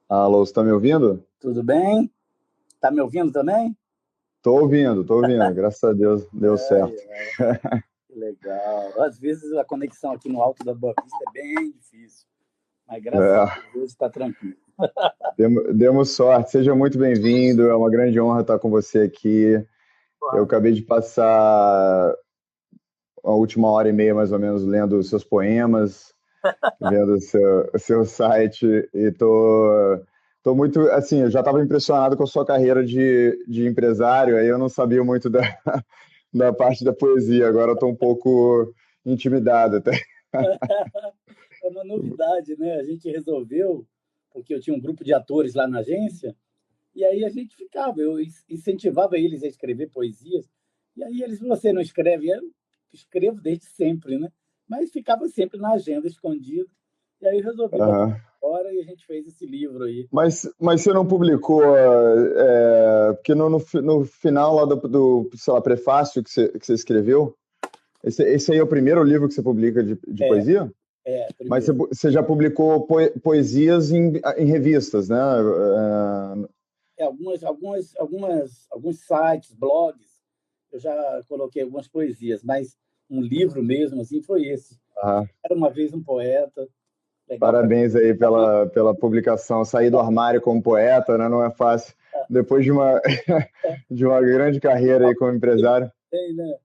Alô, você está me ouvindo? Tudo bem? Tá me ouvindo também? Tô ouvindo, graças a Deus, deu Ai, certo. ai, que legal. Às vezes a conexão aqui no Alto da Boa Vista é bem difícil, mas graças a É, Deus hoje está tranquilo. demos sorte, seja muito bem-vindo, é uma grande honra estar com você aqui. Eu acabei de passar a última hora e meia, mais ou menos, lendo os seus poemas, vendo o seu site, e tô muito, assim, eu já estava impressionado com a sua carreira de empresário, aí eu não sabia muito da parte da poesia, agora eu estou um pouco intimidado até. É uma novidade, né? A gente resolveu, porque eu tinha um grupo de atores lá na agência, e aí a gente ficava, eu incentivava eles a escrever poesias, e aí eles, você não escreve? Eu escrevo desde sempre, né? Mas ficava sempre na agenda, escondido. E aí resolvi botar Aham. fora e a gente fez esse livro aí. Mas você não publicou, porque no final lá sei lá, prefácio que você escreveu, esse aí é o primeiro livro que você publica de É, poesia? Mas você, primeiro. você já publicou poesias em revistas, né? Alguns sites, blogs, eu já coloquei algumas poesias, mas um livro mesmo, assim, foi esse. Ah, Era uma vez um poeta, legal para parabéns aí pela publicação. Sair do armário como poeta, né? Não é fácil. Depois de uma grande carreira aí como empresário. tem, né?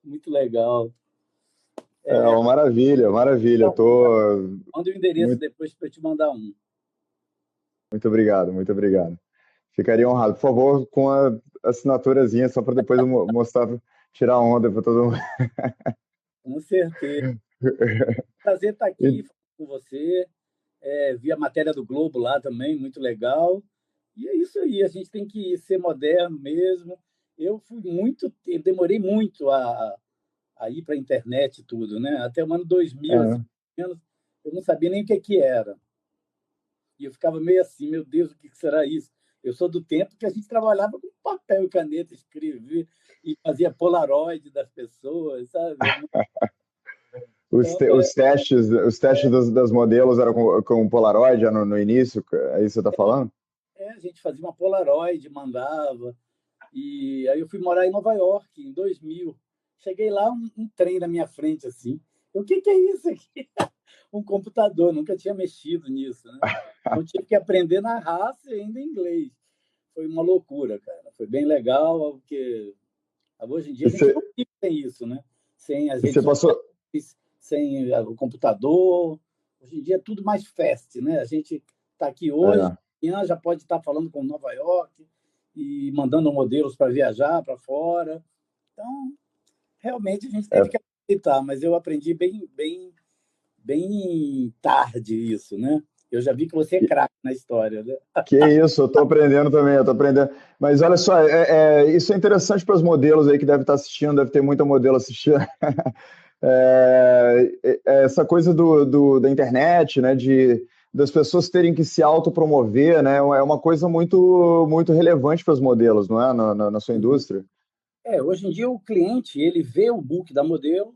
Muito legal. É uma maravilha, maravilha. Então, Tô manda o endereço muito, depois para eu te mandar um. muito obrigado, muito obrigado. Ficaria honrado. Por favor, com a assinaturazinha, só para depois eu mostrar, tirar onda para todo mundo. Com certeza. Prazer estar aqui E- com você. Vi a matéria do Globo lá também, muito legal. E é isso aí, a gente tem que ser moderno mesmo. Eu demorei muito a ir para a internet e tudo, né? Até o ano 2000, assim, é. menos, eu não sabia nem o que era. E eu ficava meio assim, meu Deus, o que será isso? Eu sou do tempo que a gente trabalhava com papel e caneta, escrevia e fazia polaroid das pessoas, sabe? Os, Então, te- os testes das modelos eram com Polaroid já no início, é isso que você está falando? a gente fazia uma polaroid, mandava. E aí eu fui morar em Nova York em 2000. Cheguei lá, um trem na minha frente, assim. O que é isso aqui? Um computador, nunca tinha mexido nisso, né? Então tive que aprender na raça e ainda em inglês. Foi uma loucura, cara. Foi bem legal, porque hoje em dia E a gente você, não vive sem isso, né? Sem as e redes você passou. sociais, sem o computador. Hoje em dia é tudo mais fast, né? A gente está aqui hoje, É. amanhã já pode estar falando com Nova York e mandando modelos para viajar para fora. Então, realmente a gente teve É, que aceitar, mas eu aprendi bem tarde isso, né? Eu já vi que você é craque na história, né? que isso, eu estou aprendendo também, eu estou aprendendo. Mas olha só, isso é interessante para os modelos aí que devem estar assistindo, deve ter muita modelo assistindo. Essa coisa da internet, né, das pessoas terem que se autopromover, né, é uma coisa muito, muito relevante para os modelos, não é, na sua Uhum. indústria. Hoje em dia o cliente ele vê o book da modelo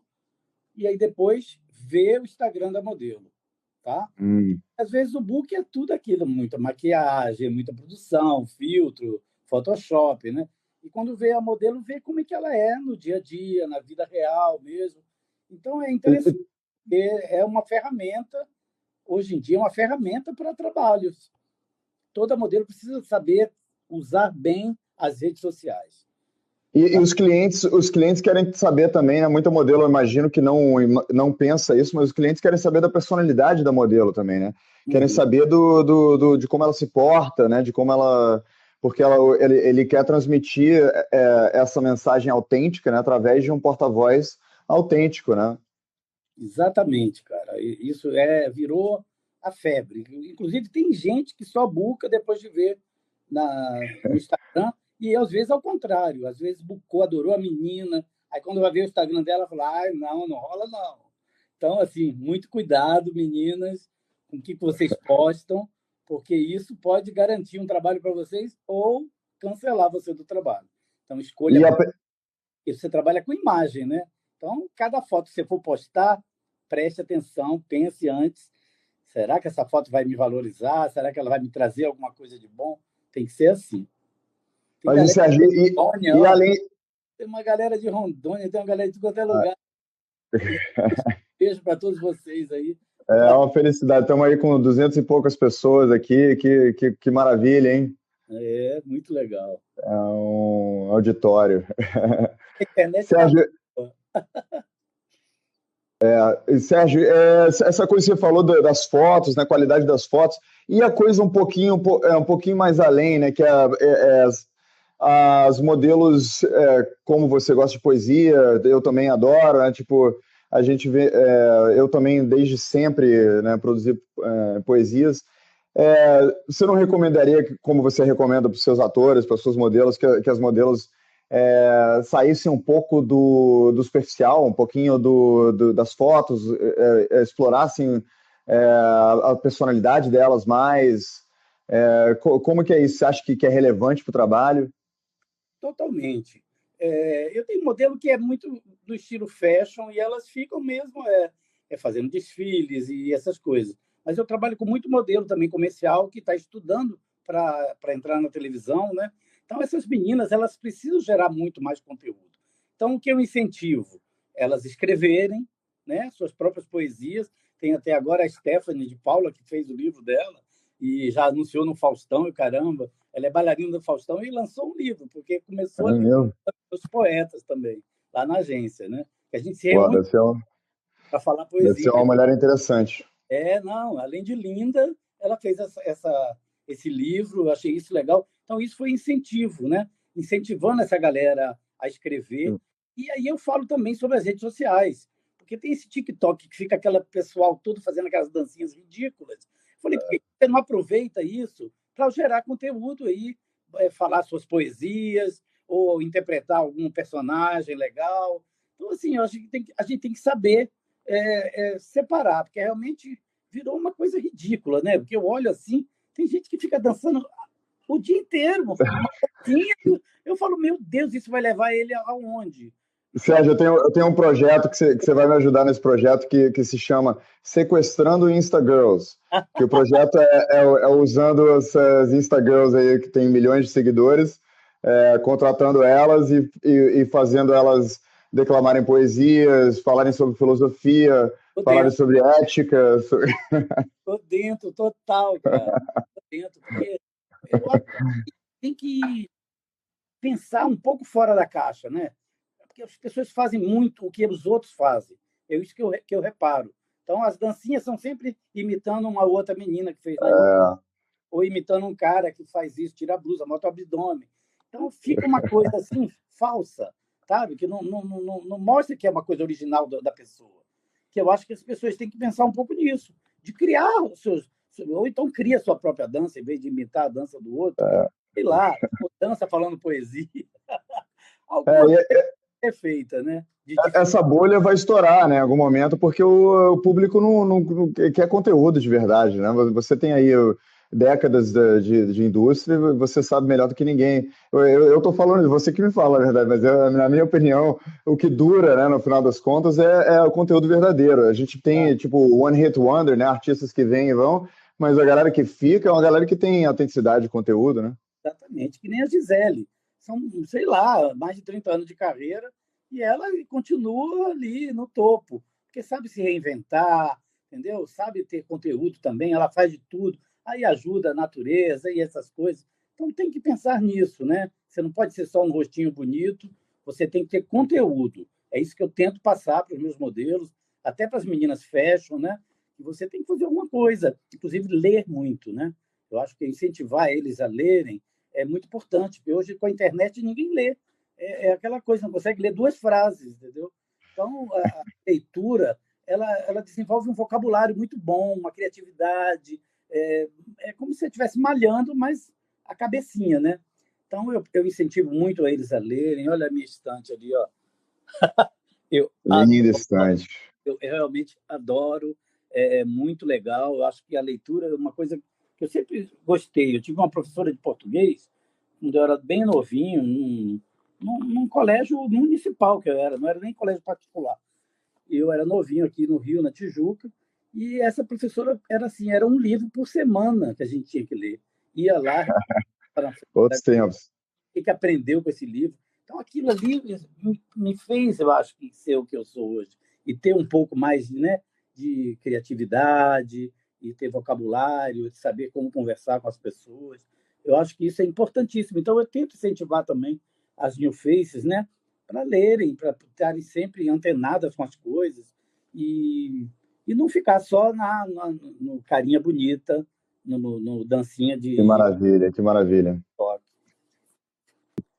e aí depois vê o Instagram da modelo, tá? Hum. Às vezes o book é tudo aquilo, muita maquiagem, muita produção, filtro, Photoshop, né? E quando vê a modelo, vê como é que ela é no dia a dia, na vida real mesmo. Então é E, interessante, porque é uma ferramenta, hoje em dia é uma ferramenta para trabalhos. Toda modelo precisa saber usar bem as redes sociais. e os clientes querem saber também, né? Muita modelo, eu imagino que não pensa isso, mas os clientes querem saber da personalidade da modelo também, né? Querem Uhum. saber de como ela se porta, né? De como ela, porque ele quer transmitir essa mensagem autêntica, né? Através de um porta-voz autêntico, né? Exatamente, cara. Isso virou a febre. Inclusive, tem gente que só buca depois de ver no Instagram, e às vezes ao contrário. Às vezes bucou, adorou a menina, aí quando vai ver o Instagram dela, fala: ai, não, não rola não. Então, assim, muito cuidado, meninas, com o que vocês postam, porque isso pode garantir um trabalho para vocês ou cancelar você do trabalho. Então, escolha E a, bem, porque você trabalha com imagem, né? Então, cada foto que você for postar, preste atenção, pense antes, Será que essa foto vai me valorizar? Será que ela vai me trazer alguma coisa de bom? Tem que ser assim. Tem Mas, galera Sérgio, de Rondônia, e ó, além. tem uma galera de Rondônia, tem uma galera de qualquer Ah, lugar. Beijo para todos vocês aí. é uma felicidade. Estamos aí com 200 e poucas pessoas aqui. Que maravilha, hein? É, muito legal. É um auditório. A internet está Sérgio, boa. Sérgio, essa coisa que você falou das fotos, né, qualidade das fotos, e a coisa um pouquinho mais além, né, que as modelos, como você gosta de poesia, eu também adoro, né, tipo, a gente vê, eu também desde sempre, né, produzi poesias. Você não recomendaria, como você recomenda para os seus atores, para os seus modelos, que as modelos saíssem um pouco do superficial, um pouquinho das fotos, explorassem a personalidade delas mais? Como que é isso? Você acha que é relevante para o trabalho? Totalmente. Eu tenho um modelo que é muito do estilo fashion e elas ficam mesmo fazendo desfiles e essas coisas. Mas eu trabalho com muito modelo também comercial que está estudando para entrar na televisão, né? Então essas meninas elas precisam gerar muito mais conteúdo. Então o que eu incentivo? Elas escreverem, né? Suas próprias poesias. Tem até agora a Stephanie de Paula que fez o livro dela e já anunciou no Faustão e caramba. Ela é bailarina do Faustão e lançou um livro, porque começou É ali mesmo? com os poetas também, lá na agência, né? Que a gente se Pô, reúne para falar deve poesia. ser uma mulher interessante. Não, além de linda, ela fez esse livro, eu achei isso legal. Então, isso foi incentivo, né? Incentivando essa galera a escrever. E aí eu falo também sobre as redes sociais, porque tem esse TikTok que fica aquela pessoal todo fazendo aquelas dancinhas ridículas. Falei, por que você não aproveita isso para gerar conteúdo aí, falar suas poesias ou interpretar algum personagem legal? Então, assim, eu acho que a gente tem que saber separar, porque realmente virou uma coisa ridícula, né? Porque eu olho assim, tem gente que fica dançando o dia inteiro, uma dancinha, eu falo, meu Deus, isso vai levar ele aonde? Isso é Sérgio, eu tenho um projeto que você vai me ajudar nesse projeto que se chama Sequestrando Instagirls. Que o projeto é usando essas Instagirls aí que tem milhões de seguidores, contratando elas e fazendo elas declamarem poesias, falarem sobre filosofia, tô falarem dentro, sobre ética. tô dentro, total, cara. Tô dentro, porque eu acho que tem que pensar um pouco fora da caixa, né? Porque as pessoas fazem muito o que os outros fazem. É isso que eu reparo. Então, as dancinhas são sempre imitando uma outra menina que fez na ou imitando um cara que faz isso, tira a blusa, mostra o abdômen. Então, fica uma coisa assim, falsa, sabe? Que não mostra que é uma coisa original da pessoa. Que eu acho que as pessoas têm que pensar um pouco nisso, de criar os seus. Ou então cria a sua própria dança, em vez de imitar a dança do outro. Sei lá, ou dança falando poesia. Alguma É, coisa é feita, né? De essa bolha vai estourar, né, em algum momento, porque o público não quer conteúdo de verdade, né? Você tem aí décadas de indústria, você sabe melhor do que ninguém. Eu tô falando, você que me fala, na verdade, mas na minha opinião, o que dura, né, no final das contas, é o conteúdo verdadeiro. A gente tem, tipo, One Hit Wonder, né, artistas que vêm e vão, mas a galera que fica é uma galera que tem autenticidade de conteúdo, né? Exatamente, que nem a Gisele. São, sei lá, mais de 30 anos de carreira e ela continua ali no topo, porque sabe se reinventar, entendeu? Sabe ter conteúdo também, ela faz de tudo, aí ajuda a natureza e essas coisas. Então tem que pensar nisso, né? Você não pode ser só um rostinho bonito, você tem que ter conteúdo. É isso que eu tento passar para os meus modelos, até para as meninas fashion, né? E você tem que fazer alguma coisa, inclusive ler muito, né? Eu acho que incentivar eles a lerem é muito importante, porque hoje com a internet ninguém lê. É aquela coisa, não consegue ler duas frases, entendeu? Então, a leitura, ela desenvolve um vocabulário muito bom, uma criatividade. É como se você estivesse malhando, mas a cabecinha, né? Então, eu incentivo muito a eles a lerem. Olha a minha estante ali, ó. Eu Linda adoro, estante. eu realmente adoro, é muito legal. Eu acho que a leitura é uma coisa que eu sempre gostei. Eu tive uma professora de português, quando eu era bem novinho, num colégio municipal que eu era, não era nem colégio particular. Eu era novinho aqui no Rio, na Tijuca, E essa professora era assim, era um livro por semana que a gente tinha que ler. Ia lá, para Outros tempos. que aprendeu com esse livro. Então, aquilo ali me fez, eu acho, que ser o que eu sou hoje. E ter um pouco mais, né, de criatividade, e ter vocabulário, de saber como conversar com as pessoas. Eu acho que isso é importantíssimo. Então, eu tento incentivar também as new faces, né, para lerem, para estarem sempre antenadas com as coisas e não ficar só no carinha bonita, no dancinha Que de maravilha, que maravilha. toque.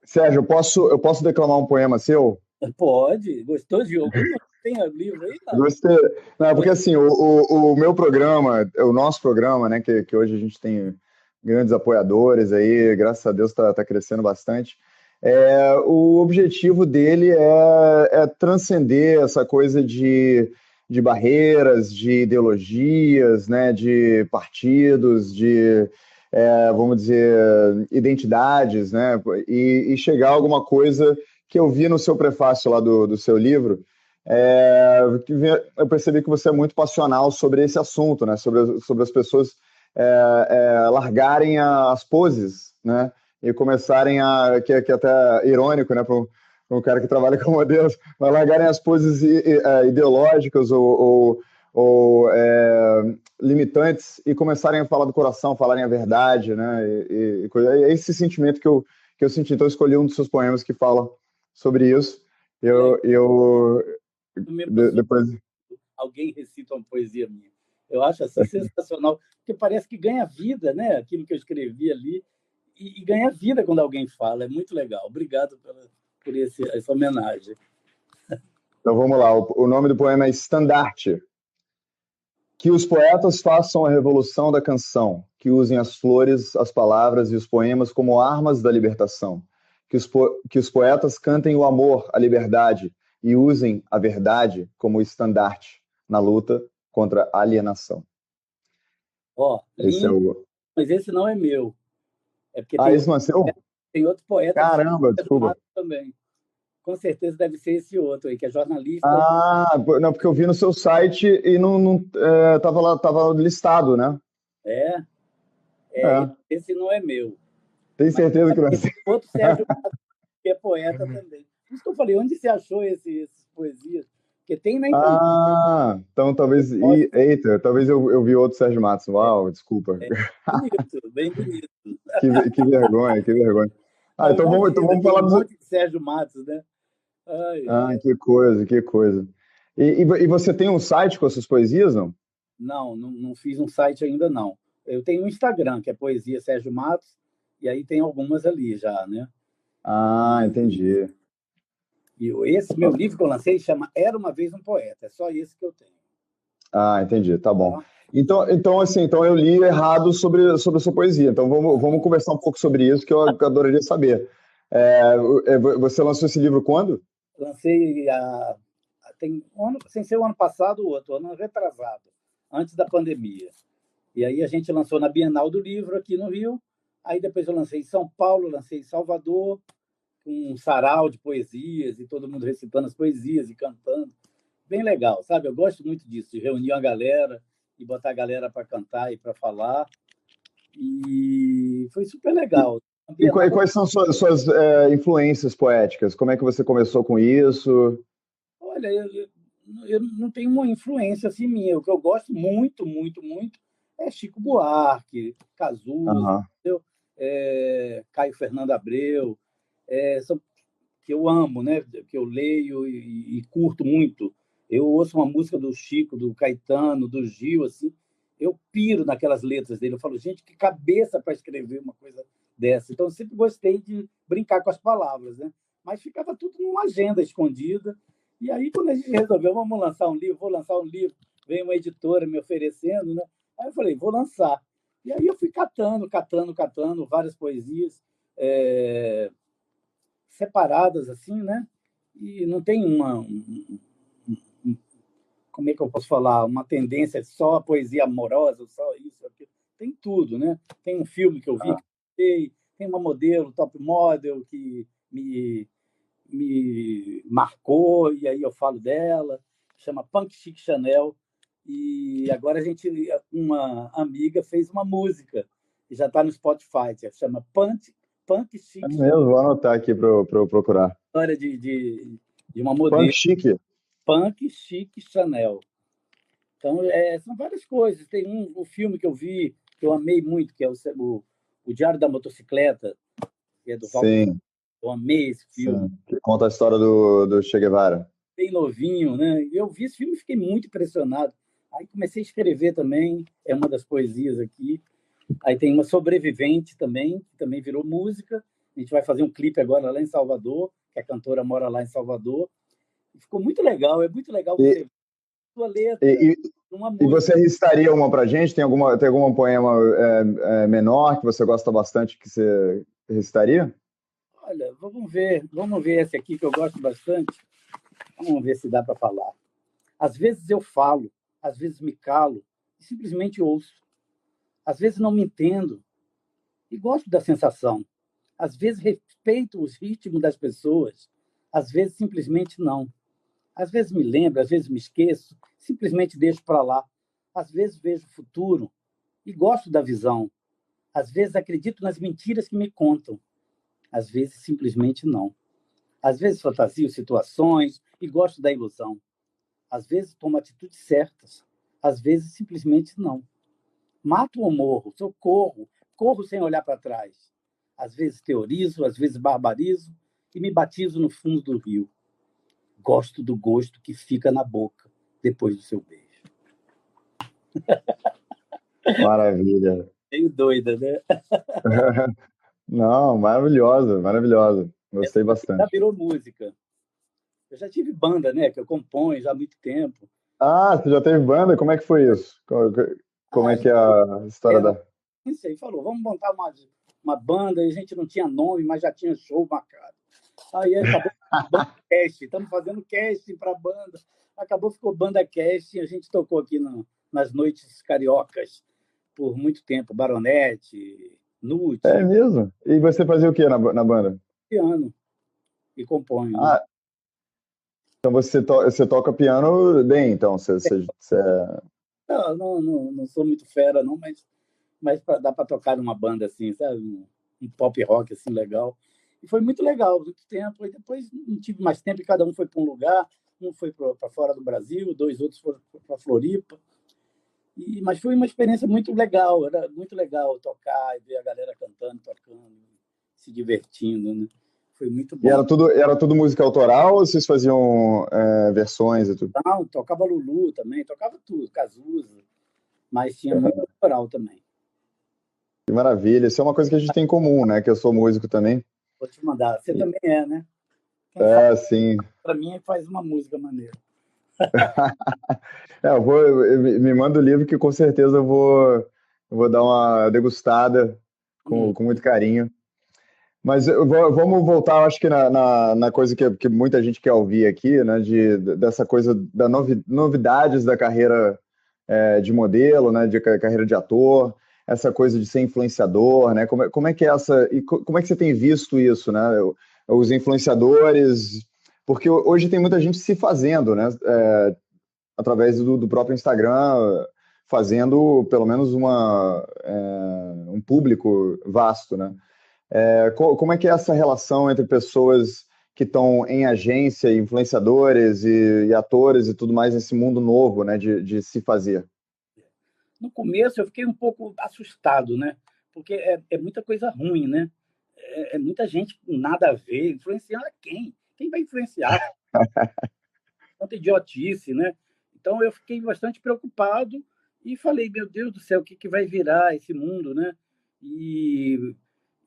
Sérgio, eu posso declamar um poema seu? Pode. Gostou de algum? Tem livro aí? Não. Gostei. Não, porque assim, o meu programa, o nosso programa, né, que hoje a gente tem grandes apoiadores aí, graças a Deus está crescendo bastante. O objetivo dele é transcender essa coisa de barreiras, de ideologias, né, de partidos, vamos dizer, identidades, né, e chegar a alguma coisa que eu vi no seu prefácio lá do seu livro. Eu percebi que você é muito passional sobre esse assunto, né? Sobre as pessoas largarem as poses, né? E começarem que é até irônico, né? Para um cara que trabalha com modelos, mas largarem as poses ideológicas ou limitantes e começarem a falar do coração, falarem a verdade, né? É esse sentimento que eu senti. Então, eu escolhi um dos seus poemas que fala sobre isso. Eu, depois. Alguém recita uma poesia minha. Eu acho assim sensacional, porque parece que ganha vida, né? Aquilo que eu escrevi ali, e ganha vida quando alguém fala. É muito legal. Obrigado por essa homenagem. Então vamos lá. O nome do poema é Estandarte. Que os poetas façam a revolução da canção, que usem as flores, as palavras e os poemas como armas da libertação. Que os poetas cantem o amor, a liberdade e usem a verdade como estandarte na luta contra a alienação. Esse é Lindo, o. mas esse não é meu. É porque Esse não é seu? tem outro poeta que chama Caramba, Sérgio desculpa. Matos também. Com certeza deve ser esse outro aí, que é jornalista. Não, porque eu vi no seu site e não tava lá, tava listado, né? É, É. esse não é meu. Tem Mas certeza que não é tem seu? outro Sérgio Matos, que é poeta também. Por isso que eu falei, onde você achou esses poesias? Porque tem na internet. Então talvez. Mostra. Eita, talvez eu vi outro Sérgio Matos. Uau, desculpa. Bonito, bem bonito. Que vergonha, que vergonha. Não, Então vamos, então imagina, vamos tem falar um dos. monte de Sérgio Matos, né? Ai, ai. Que coisa, que coisa. E você tem um site com as suas poesias, não? Não fiz um site ainda, não. Eu tenho um Instagram, que é Poesia Sérgio Matos, e aí tem algumas ali já, né? Entendi. E esse meu livro que eu lancei chama Era Uma Vez um Poeta. É só esse que eu tenho. Entendi, tá bom. Tá? Então eu li errado sobre a sua poesia. Então vamos conversar um pouco sobre isso, que eu adoraria saber. Você lançou esse livro quando? Lancei tem um ano, sem ser o ano passado, o outro ano retrasado, antes da pandemia. E aí a gente lançou na Bienal do Livro aqui no Rio. Aí depois eu lancei em São Paulo, lancei em Salvador, com um sarau de poesias e todo mundo recitando as poesias e cantando. Bem legal, sabe? Eu gosto muito disso, de reunir a galera e botar a galera para cantar e para falar. E foi super legal. E quais são suas influências poéticas? Como é que você começou com isso? Olha, eu não tenho uma influência assim minha. O que eu gosto muito, muito, muito é Chico Buarque, Cazuza, Aham. Caio Fernando Abreu, são que eu amo, né? Que eu leio e curto muito. Eu ouço uma música do Chico, do Caetano, do Gil, assim, eu piro naquelas letras dele. Eu falo, gente, que cabeça para escrever uma coisa dessa. Então, eu sempre gostei de brincar com as palavras, né? Mas ficava tudo numa agenda escondida. E aí, quando a gente resolveu, vamos lançar um livro, vou lançar um livro, veio uma editora me oferecendo, né? Aí eu falei, vou lançar. E aí eu fui catando várias poesias. Separadas assim, né? E não tem como é que eu posso falar, uma tendência só a poesia amorosa, só isso, aquilo. Tem tudo, né? Tem um filme que eu vi, tem uma modelo, top model, que me marcou, e aí eu falo dela, chama Punk Chic Chanel, E agora uma amiga fez uma música, que já está no Spotify, que chama Punk É Chic, mesmo, vou anotar aqui para eu procurar. história de uma Punk modelo, chique? Punk Chic Chanel. Então, são várias coisas. Tem um filme que eu vi, que eu amei muito, que é o Diário da Motocicleta, que é do Walter. Sim, Eu amei esse filme. sim. Que conta a história do Che Guevara. Bem novinho, né? Eu vi esse filme e fiquei muito impressionado. Aí comecei a escrever também, é uma das poesias aqui. Aí tem uma Sobrevivente também, que também virou música. A gente vai fazer um clipe agora lá em Salvador, que a cantora mora lá em Salvador. E ficou muito legal, é muito legal você E, ver sua letra e, numa e música. você recitaria uma pra gente? Tem algum poema menor que você gosta bastante que você recitaria? Olha, vamos ver esse aqui que eu gosto bastante. Vamos ver se dá para falar. Às vezes eu falo, às vezes me calo e simplesmente ouço. Às vezes não me entendo e gosto da sensação. Às vezes respeito os ritmos das pessoas, às vezes simplesmente não. Às vezes me lembro, às vezes me esqueço, simplesmente deixo para lá. Às vezes vejo o futuro e gosto da visão. Às vezes acredito nas mentiras que me contam, às vezes simplesmente não. Às vezes fantasio situações e gosto da ilusão. Às vezes tomo atitudes certas, às vezes simplesmente não. Mato ou morro, socorro, corro sem olhar para trás. Às vezes teorizo, às vezes barbarizo e me batizo no fundo do rio. Gosto do gosto que fica na boca depois do seu beijo. Maravilha. Meio doida, né? Não, maravilhosa, maravilhosa. Essa Gostei já bastante. virou música. Eu já tive banda, né? Que eu componho já há muito tempo. Ah, você já teve banda? Como é que foi isso? Como A é que é gente a história era, da. não sei, falou, vamos montar uma banda, e a gente não tinha nome, mas já tinha show marcado. Aí acabou Banda Cast, estamos fazendo casting para a banda. Acabou, ficou Banda Cast, a gente tocou aqui nas noites cariocas por muito tempo, Baronete, É Nute, mesmo? E você fazia o que na banda? piano e componho, né? Ah, então você toca piano bem, então. Não sou muito fera, não, mas dá para tocar numa banda assim, sabe? Um pop rock assim legal. E foi muito legal, muito tempo. E depois não tive mais tempo e cada um foi para um lugar. Um foi para fora do Brasil, dois outros foram para Floripa. Mas foi uma experiência muito legal, era muito legal tocar e ver a galera cantando, tocando, se divertindo, né? Foi muito E bom. era tudo música autoral ou vocês faziam versões e tudo? Não, tocava Lulu também, tocava tudo, Cazuza, mas tinha muito autoral também. Que maravilha. Isso é uma coisa que a gente tem em comum, né? Que eu sou músico também. Vou te mandar. Você E- também é, né? Quem sabe É, sim. para mim faz uma música maneira. Me manda o livro que com certeza eu vou dar uma degustada Hum. com muito carinho. Mas vamos voltar, acho que na coisa que muita gente quer ouvir aqui, né? Dessa coisa da novidades da carreira de modelo, né? De carreira de ator, essa coisa de ser influenciador, né? Como é que é como é que você tem visto isso, né? Os influenciadores, porque hoje tem muita gente se fazendo, né? Através do próprio Instagram, fazendo pelo menos um público vasto, né? Como é que é essa relação entre pessoas que estão em agência, influenciadores e atores e tudo mais nesse mundo novo, né, de se fazer? No começo eu fiquei um pouco assustado, né? Porque é muita coisa ruim, né? É muita gente com nada a ver, influenciando a quem? Quem vai influenciar? Tanta idiotice, né? Então eu fiquei bastante preocupado e falei, meu Deus do céu, o que vai virar esse mundo, né? E,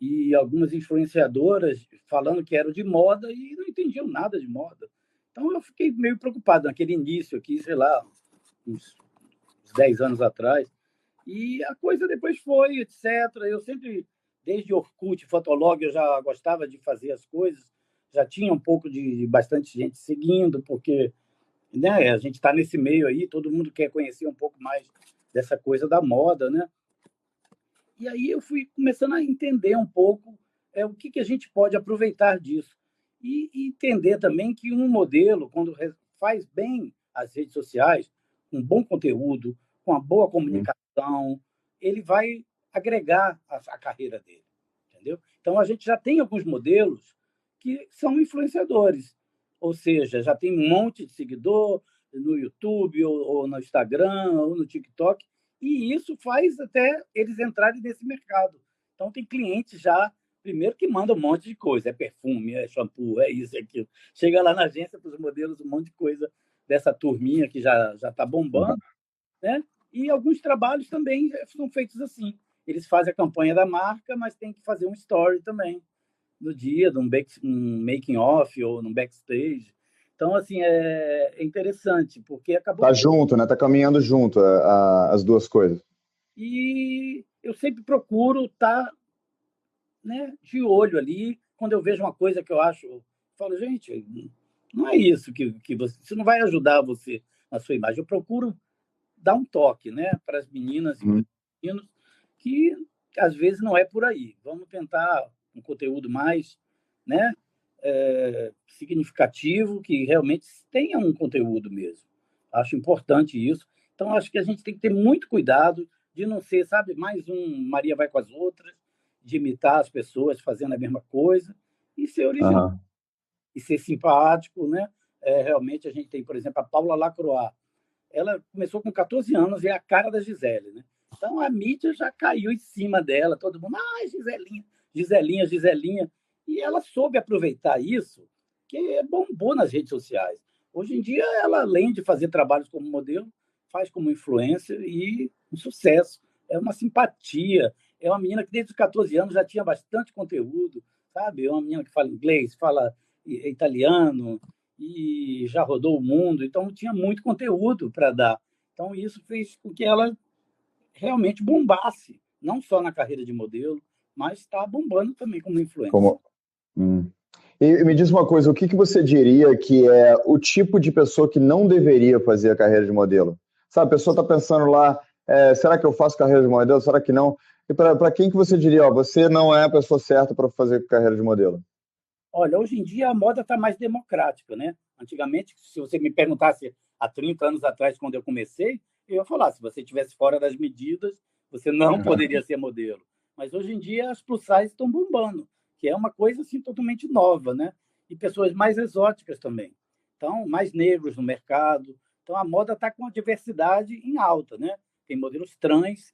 e algumas influenciadoras falando que eram de moda e não entendiam nada de moda. Então eu fiquei meio preocupado naquele início aqui, sei lá, uns 10 anos atrás. E a coisa depois foi, etc. Eu sempre, desde Orkut, Fotolog, eu já gostava de fazer as coisas, já tinha um pouco de bastante gente seguindo, porque, né, a gente está nesse meio aí, todo mundo quer conhecer um pouco mais dessa coisa da moda, né? E aí eu fui começando a entender um pouco o que a gente pode aproveitar disso. E entender também que um modelo, quando faz bem as redes sociais, um bom conteúdo, com uma boa Uhum. comunicação, ele vai agregar a carreira dele, entendeu? Então, a gente já tem alguns modelos que são influenciadores, ou seja, já tem um monte de seguidor no YouTube, ou no Instagram, ou no TikTok, e isso faz até eles entrarem nesse mercado. Então, tem clientes já, primeiro, que mandam um monte de coisa, é perfume, é shampoo, é isso, é aquilo. Chega lá na agência para os modelos, um monte de coisa dessa turminha que já está bombando, Uhum. né? E alguns trabalhos também são feitos assim. Eles fazem a campanha da marca, mas tem que fazer um story também no dia, um making off ou num backstage. Então, assim, é interessante, porque acabou Tá que... junto, né? Tá caminhando junto as duas coisas. E eu sempre procuro estar, né, de olho ali, quando eu vejo uma coisa que eu acho, eu falo, gente, não é isso que você... Isso não vai ajudar você na sua imagem. Eu procuro dar um toque, né, para as meninas e para os Uhum. meninos, que às vezes não é por aí. Vamos tentar um conteúdo mais, né, significativo, que realmente tenha um conteúdo mesmo. Acho importante isso. Então, acho que a gente tem que ter muito cuidado de não ser, sabe, mais um Maria vai com as outras, de imitar as pessoas fazendo a mesma coisa, e ser original, Aham. e ser simpático, né? Realmente, a gente tem, por exemplo, a Paula Lacroix. Ela começou com 14 anos e é a cara da Gisele, né? Então a mídia já caiu em cima dela, todo mundo, Giselinha, Giselinha, Giselinha. E ela soube aproveitar isso, que bombou nas redes sociais. Hoje em dia, ela, além de fazer trabalhos como modelo, faz como influencer e um sucesso. É uma simpatia. É uma menina que desde os 14 anos já tinha bastante conteúdo, sabe? É uma menina que fala inglês, fala italiano, e já rodou o mundo, então tinha muito conteúdo para dar. Então isso fez com que ela realmente bombasse, não só na carreira de modelo, mas está bombando também como influencer. Como... Hum. E me diz uma coisa, o que que você diria que é o tipo de pessoa que não deveria fazer a carreira de modelo? Sabe, a pessoa está pensando lá, será que eu faço carreira de modelo? Será que não? E para quem que você diria, ó, você não é a pessoa certa para fazer carreira de modelo? Olha, hoje em dia a moda está mais democrática, né? Antigamente, se você me perguntasse há 30 anos atrás, quando eu comecei, eu ia falar, se você estivesse fora das medidas, você não poderia ser modelo. Mas hoje em dia as plus size estão bombando, que é uma coisa assim totalmente nova, né? E pessoas mais exóticas também. Então, mais negros no mercado. Então a moda está com a diversidade em alta, né? Tem modelos trans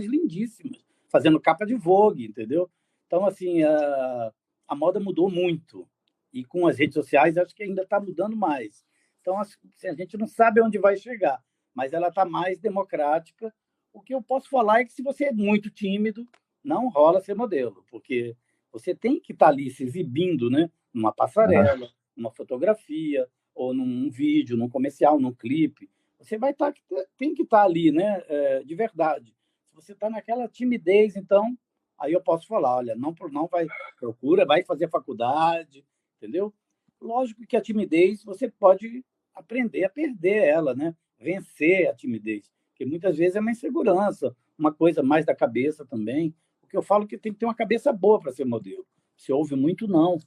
lindíssimas, fazendo capa de Vogue, entendeu? Então, assim, a moda mudou muito. E com as redes sociais, acho que ainda está mudando mais. Então, assim, a gente não sabe onde vai chegar, mas ela está mais democrática. O que eu posso falar é que se você é muito tímido, não rola ser modelo, porque você tem que estar ali se exibindo, né? Numa Aham. passarela, numa fotografia, ou num vídeo, num comercial, num clipe. Você vai estar, tem que estar ali, né? De verdade. Se você está naquela timidez, então, aí eu posso falar, olha, não vai, procura, vai fazer faculdade, entendeu? Lógico que a timidez você pode aprender a perder ela, né? Vencer a timidez, porque muitas vezes é uma insegurança, uma coisa mais da cabeça também. Porque eu falo que tem que ter uma cabeça boa para ser modelo. Se ouve muito não.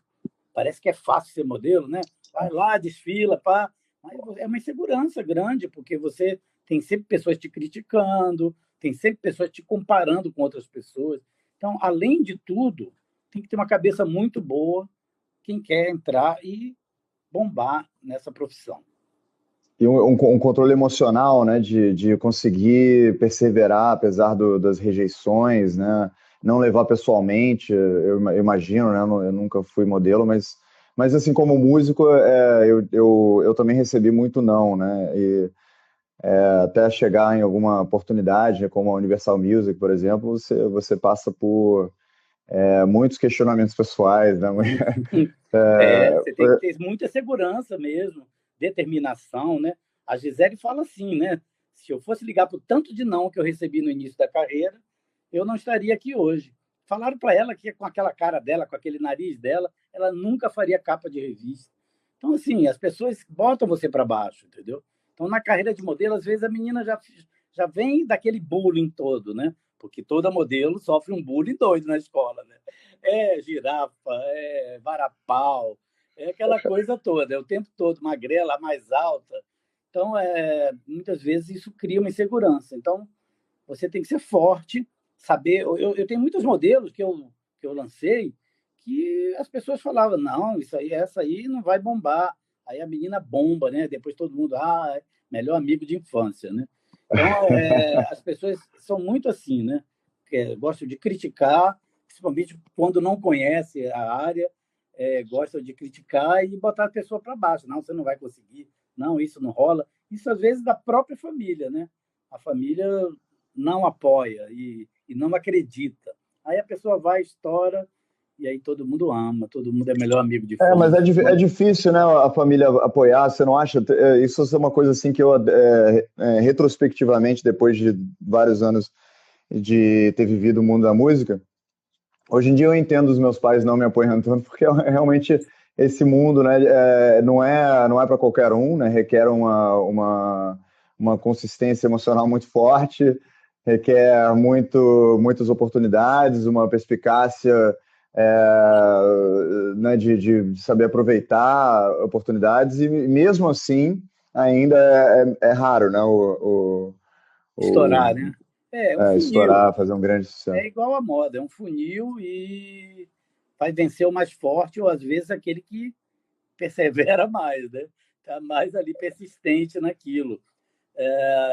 Parece que é fácil ser modelo, né? Vai lá, desfila, pá. Mas é uma insegurança grande, porque você tem sempre pessoas te criticando, tem sempre pessoas te comparando com outras pessoas. Então, além de tudo, tem que ter uma cabeça muito boa quem quer entrar e bombar nessa profissão. E um controle emocional, né, de conseguir perseverar apesar das rejeições, né, não levar pessoalmente, eu imagino, né, eu nunca fui modelo, mas assim, como músico, eu também recebi muito não, né, e até chegar em alguma oportunidade, como a Universal Music, por exemplo, você passa por muitos questionamentos pessoais, né, Você tem que ter muita segurança mesmo, determinação, né? A Gisele fala assim, né? Se eu fosse ligar para o tanto de não que eu recebi no início da carreira, eu não estaria aqui hoje. Falaram para ela que com aquela cara dela, com aquele nariz dela, ela nunca faria capa de revista. Então, assim, as pessoas botam você para baixo, entendeu? Então, na carreira de modelo, às vezes a menina já vem daquele bullying todo, né? Porque toda modelo sofre um bullying doido na escola, né? É girafa, varapau, é aquela coisa toda, é o tempo todo, magrela, mais alta. Então, muitas vezes isso cria uma insegurança. Então, você tem que ser forte, saber. Eu tenho muitos modelos que eu lancei que as pessoas falavam, não, isso aí, essa aí não vai bombar. Aí a menina bomba, né? Depois todo mundo, é melhor amigo de infância, né? Então, as pessoas são muito assim, né? Gostam de criticar, principalmente quando não conhece a área, gostam de criticar e botar a pessoa para baixo. Não, você não vai conseguir. Não, isso não rola. Isso às vezes da própria família, né? A família não apoia e não acredita. Aí a pessoa vai, estoura, e aí todo mundo ama, todo mundo é melhor amigo de Mas infância. é difícil, né, a família apoiar, você não acha? Isso é uma coisa assim que eu, retrospectivamente, depois de vários anos de ter vivido o mundo da música, hoje em dia eu entendo os meus pais não me apoiando tanto, porque realmente esse mundo, né, não é para qualquer um, né, requer uma consistência emocional muito forte, requer muitas oportunidades, uma perspicácia, né, de saber aproveitar oportunidades, e mesmo assim ainda é raro, né, Estourar, o, né? É um funil. estourar, fazer um grande É sucesso. igual a moda, é um funil e vai vencer o mais forte, ou às vezes aquele que persevera mais, né? Está mais ali persistente naquilo.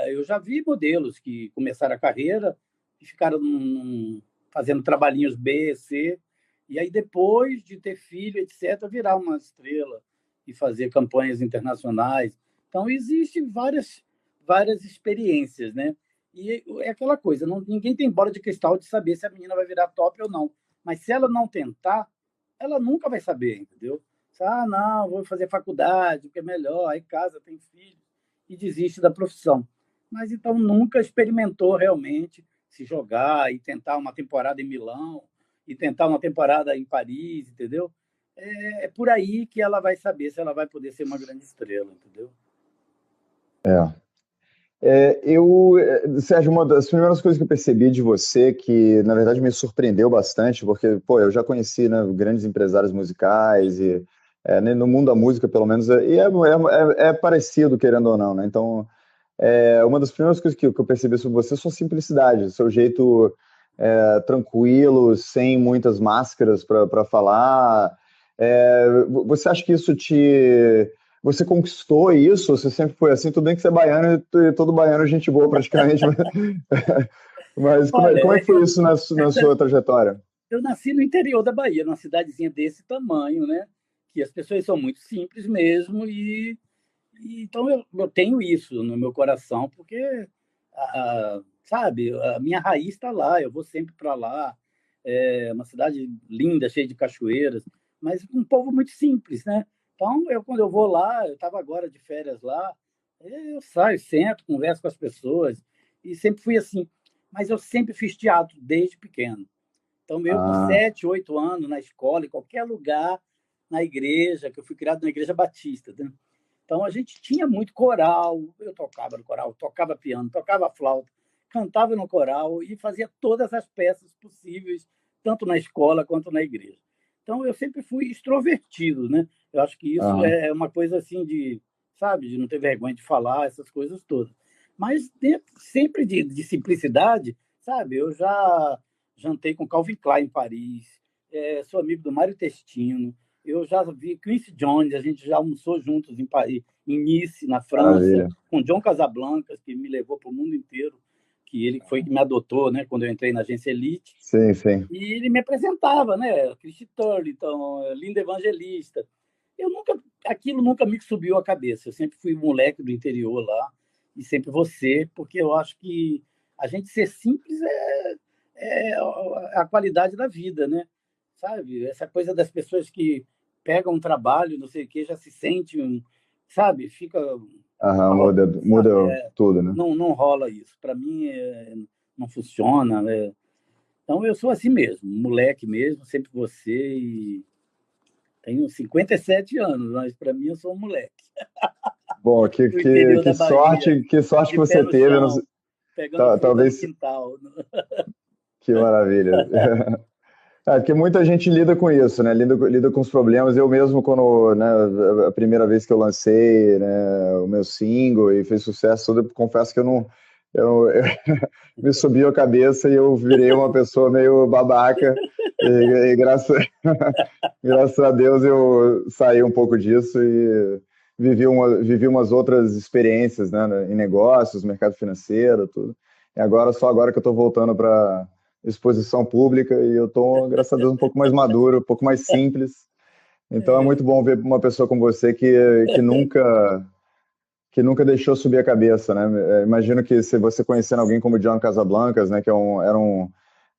Eu já vi modelos que começaram a carreira e ficaram fazendo trabalhinhos B, C, e aí depois de ter filho, etc., virar uma estrela e fazer campanhas internacionais. Então, existem várias experiências, né? E é aquela coisa, ninguém tem bola de cristal de saber se a menina vai virar top ou não. Mas se ela não tentar, ela nunca vai saber, entendeu? Não, vou fazer faculdade, porque é melhor, aí casa, tem filho, e desiste da profissão. Mas então nunca experimentou realmente se jogar e tentar uma temporada em Milão e tentar uma temporada em Paris, entendeu? É por aí que ela vai saber se ela vai poder ser uma grande estrela, entendeu? Sérgio, uma das primeiras coisas que eu percebi de você, que na verdade me surpreendeu bastante, porque, pô, eu já conheci, né, grandes empresários musicais e né, no mundo da música, pelo menos, é parecido, querendo ou não, né? Então, uma das primeiras coisas que eu percebi sobre você é sua simplicidade, seu jeito tranquilo, sem muitas máscaras para falar. Você acha que isso te... Você conquistou isso? Você sempre foi assim? Tudo bem que você é baiano e todo baiano é gente boa praticamente, mas Olha, como é que foi isso na sua trajetória? eu nasci no interior da Bahia, numa cidadezinha desse tamanho, né? Que as pessoas são muito simples mesmo então eu tenho isso no meu coração, porque, sabe, a minha raiz está lá, eu vou sempre para lá. É uma cidade linda, cheia de cachoeiras, mas um povo muito simples, né? Então, quando eu vou lá, eu estava agora de férias lá, eu saio, sento, converso com as pessoas, e sempre fui assim. Mas eu sempre fiz teatro desde pequeno. Então, eu com Ah, 7, 8 anos, na escola, em qualquer lugar, na igreja, que eu fui criado na igreja batista, né? Então, a gente tinha muito coral, eu tocava no coral, tocava piano, tocava flauta, cantava no coral e fazia todas as peças possíveis, tanto na escola quanto na igreja. Então, eu sempre fui extrovertido, né? Eu acho que isso aham. é uma coisa assim de, sabe, de não ter vergonha de falar, essas coisas todas. Mas dentro, sempre de simplicidade, sabe? Eu já jantei com Calvin Klein em Paris, sou amigo do Mário Testino, eu já vi Quincy Jones, a gente já almoçou juntos em Paris, em Nice, na França, Maravilha. com John Casablancas, que me levou para o mundo inteiro, que ele foi que me adotou, né, quando eu entrei na agência Elite. Sim, sim. E ele me apresentava, né, Christy Turlington, Linda Evangelista. Aquilo nunca me subiu à cabeça. Eu sempre fui moleque do interior lá e sempre você, porque eu acho que a gente ser simples é a qualidade da vida, né? Sabe? Essa coisa das pessoas que pegam um trabalho, não sei o quê, já se sente, sabe? Fica Aham, alto, muda sabe? tudo, né? Não rola isso. Para mim, não funciona, né? Então, eu sou assim mesmo, moleque mesmo, sempre você. E tenho 57 anos, mas para mim eu sou um moleque. Bom, Do interior da Bahia, que sorte que de pé você no teve. Eu não chão, pegando fruta no talvez quintal. que maravilha. Porque muita gente lida com isso, né? Lida com os problemas. Eu mesmo, quando, né, a primeira vez que eu lancei, né, o meu single e fez sucesso, eu confesso que eu me subiu a cabeça e eu virei uma pessoa meio babaca. E graças a Deus eu saí um pouco disso e vivi umas outras experiências, né, em negócios, mercado financeiro, tudo. E agora, só agora que eu estou voltando para exposição pública e eu estou, graças a Deus, um pouco mais maduro, um pouco mais simples. Então é muito bom ver uma pessoa como você que nunca deixou subir a cabeça, né? Imagino que se você conhecendo alguém como John Casablancas, né, que era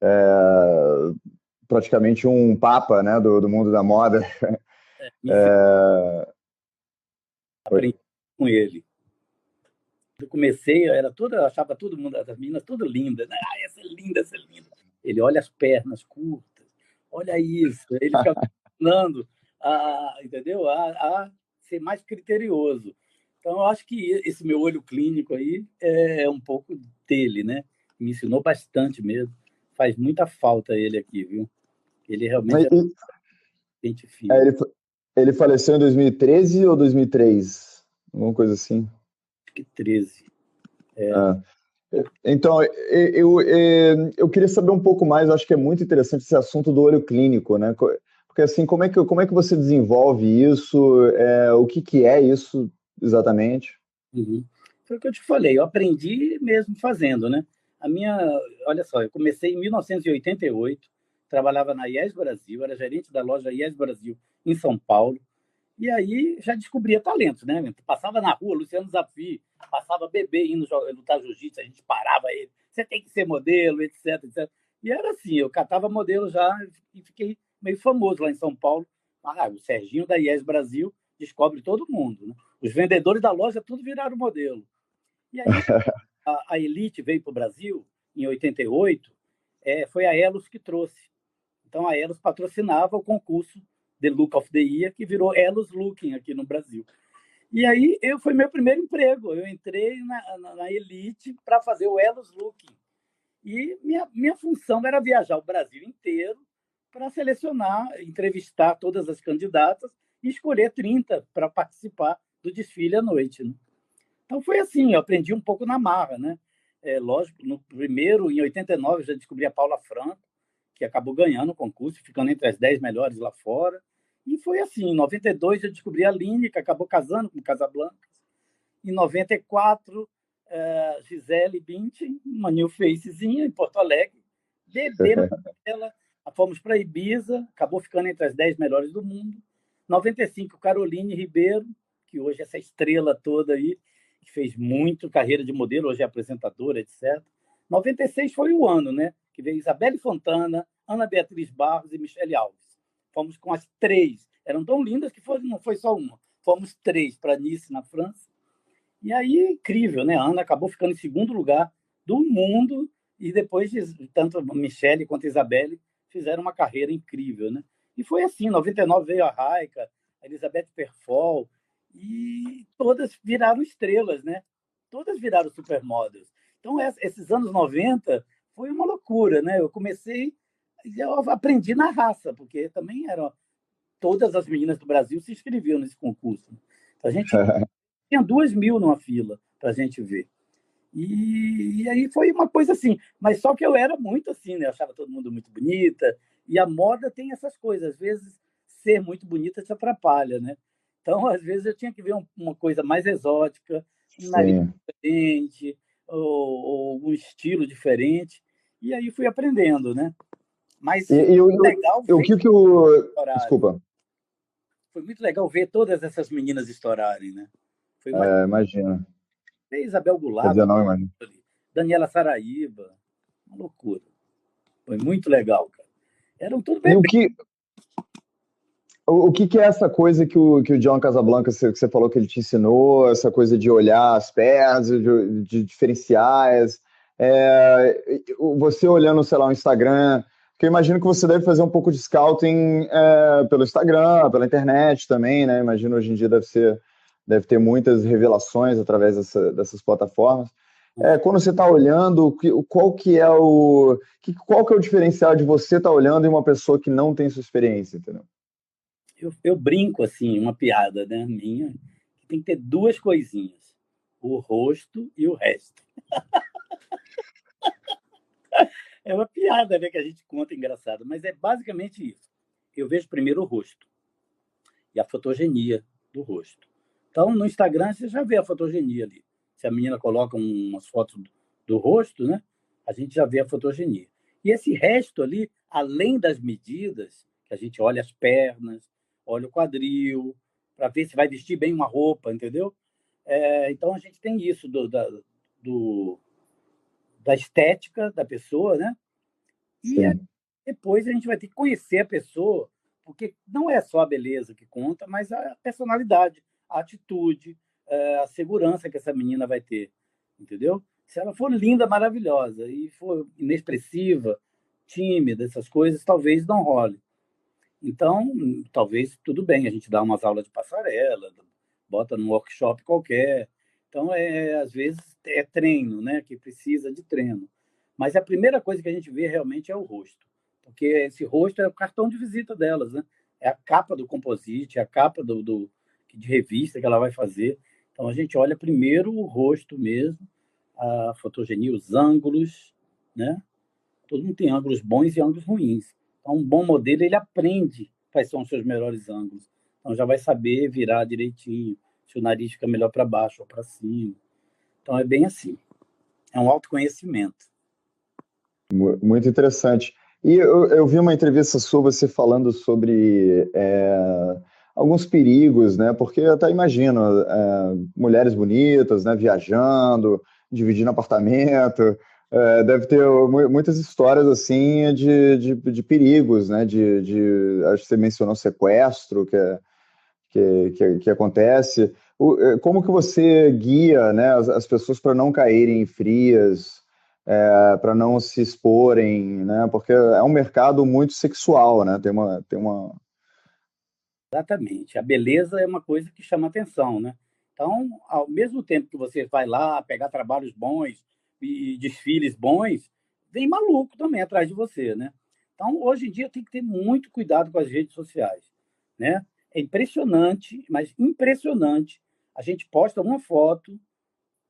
é, praticamente um papa, né, do mundo da moda. Me ensinou, aprendi com ele. Eu comecei, eu achava todo mundo, as meninas tudo lindas, né? Ah, essa é linda, essa é linda. Ele olha as pernas curtas, olha isso. Ele fica ensinando entendeu? A ser mais criterioso. Então, eu acho que esse meu olho clínico aí é um pouco dele, né? Me ensinou bastante mesmo. Faz muita falta ele aqui, viu? Ele realmente é gente É, fina. ele faleceu em 2013 ou 2003? Alguma coisa assim. Acho que 13. Ah. Então, eu queria saber um pouco mais, eu acho que é muito interessante esse assunto do olho clínico, né? Porque assim, como é que você desenvolve isso? O que que é isso exatamente? Uhum. Foi o que eu te falei, eu aprendi mesmo fazendo, né? A minha, olha só, eu comecei em 1988, trabalhava na IES Brasil, era gerente da loja IES Brasil em São Paulo, e aí já descobria talentos, né? Passava na rua, Luciano Zafi, passava bebê indo lutar jiu-jitsu, a gente parava ele, você tem que ser modelo, etc, etc. E era assim, eu catava modelo já e fiquei meio famoso lá em São Paulo. O Serginho da IES Brasil descobre todo mundo, né? Os vendedores da loja tudo viraram modelo. E aí a Elite veio para o Brasil em 88, foi a Elos que trouxe. Então a Elos patrocinava o concurso The Look of the Year, que virou Elos Looking aqui no Brasil. E aí foi meu primeiro emprego. Eu entrei na Elite para fazer o Elos Looking. E minha função era viajar o Brasil inteiro para selecionar, entrevistar todas as candidatas e escolher 30 para participar do desfile à noite. Né? Então foi assim, eu aprendi um pouco na marra. Né? Lógico, no primeiro, em 89, eu já descobri a Paula Franco, que acabou ganhando o concurso, ficando entre as 10 melhores lá fora. E foi assim, em 92 eu descobri a Aline, que acabou casando com Casablancas. Em 94, Gisele Bündchen, uma new facezinha em Porto Alegre, bebê ela, fomos para Ibiza, acabou ficando entre as 10 melhores do mundo. 95, Caroline Ribeiro, que hoje é essa estrela toda aí, que fez muito carreira de modelo, hoje é apresentadora, etc. 96 foi o ano, né? Que veio Isabelle Fontana, Ana Beatriz Barros e Michele Alves. Fomos com as três. Eram tão lindas que não foi só uma. Fomos três para Nice, na França. E aí, incrível, né? A Ana acabou ficando em segundo lugar do mundo e depois, tanto a Michele quanto a Isabelle fizeram uma carreira incrível, né? E foi assim, em 99 veio a Raika, a Elizabeth Perfol, e todas viraram estrelas, né? Todas viraram supermodels. Então, esses anos 90 foi uma loucura, né? Eu aprendi na raça, porque também eram todas as meninas do Brasil se inscreviam nesse concurso. A gente tinha 2.000 numa fila para a gente ver. E aí foi uma coisa assim, mas só que eu era muito assim, né? Eu achava todo mundo muito bonita, e a moda tem essas coisas, às vezes ser muito bonita te atrapalha, né? Então, às vezes eu tinha que ver uma coisa mais exótica, um nariz Sim. diferente, ou um estilo diferente, e aí fui aprendendo, né? Mas E, e, o- legal o ver que que o... estourarem. Desculpa, Foi muito legal ver todas essas meninas estourarem, né? Foi uma imagina. Isabel Quer Goulart, dizer, não, imagina. Daniela Saraíba, uma loucura. Foi muito legal, cara. Eram tudo E bebê. o que que é essa coisa que o John Casablanca, que você falou que ele te ensinou, essa coisa de olhar as pernas, de diferenciar, você olhando, sei lá, o Instagram, porque eu imagino que você deve fazer um pouco de scouting pelo Instagram, pela internet também, né? Imagino hoje em dia deve ter muitas revelações através dessas plataformas. quando você está olhando, qual que é qual que é o diferencial de você estar olhando em uma pessoa que não tem sua experiência, entendeu? Eu brinco assim, uma piada, né, minha, que tem que ter duas coisinhas: o rosto e o resto. É uma piada, né, que a gente conta engraçada, mas é basicamente isso. Eu vejo primeiro o rosto e a fotogenia do rosto. Então, no Instagram, você já vê a fotogenia ali. Se a menina coloca umas fotos do rosto, né, a gente já vê a fotogenia. E esse resto ali, além das medidas, que a gente olha as pernas, olha o quadril, para ver se vai vestir bem uma roupa, entendeu? Então, a gente tem isso do, da estética da pessoa, né? E Sim, depois a gente vai ter que conhecer a pessoa, porque não é só a beleza que conta, mas a personalidade, a atitude, a segurança que essa menina vai ter, entendeu? Se ela for linda, maravilhosa, e for inexpressiva, tímida, essas coisas, talvez não role. Então, talvez tudo bem, a gente dá umas aulas de passarela, bota num workshop qualquer. Então, às vezes, é treino, né? Que precisa de treino. Mas a primeira coisa que a gente vê realmente é o rosto, porque esse rosto é o cartão de visita delas, né? É a capa do composite, é a capa de revista que ela vai fazer. Então, a gente olha primeiro o rosto mesmo, a fotogenia, os ângulos, né? Todo mundo tem ângulos bons e ângulos ruins. Então, um bom modelo, ele aprende quais são os seus melhores ângulos. Então, já vai saber virar direitinho, se o nariz fica melhor para baixo ou para cima. Então, é bem assim. É um autoconhecimento. muito interessante. E eu vi uma entrevista sua, você falando sobre alguns perigos, né? Porque eu até imagino mulheres bonitas, né? Viajando, dividindo apartamento. Deve ter muitas histórias assim de perigos, né? Acho que você mencionou sequestro, que acontece. Como que você guia, né, as pessoas para não caírem frias, para não se exporem, né? Porque é um mercado muito sexual, né? Tem uma. Exatamente. A beleza é uma coisa que chama atenção, né? Então, ao mesmo tempo que você vai lá pegar trabalhos bons e desfiles bons, vem maluco também atrás de você, né? Então, hoje em dia tem que ter muito cuidado com as redes sociais, né? É impressionante, mas impressionante. A gente posta uma foto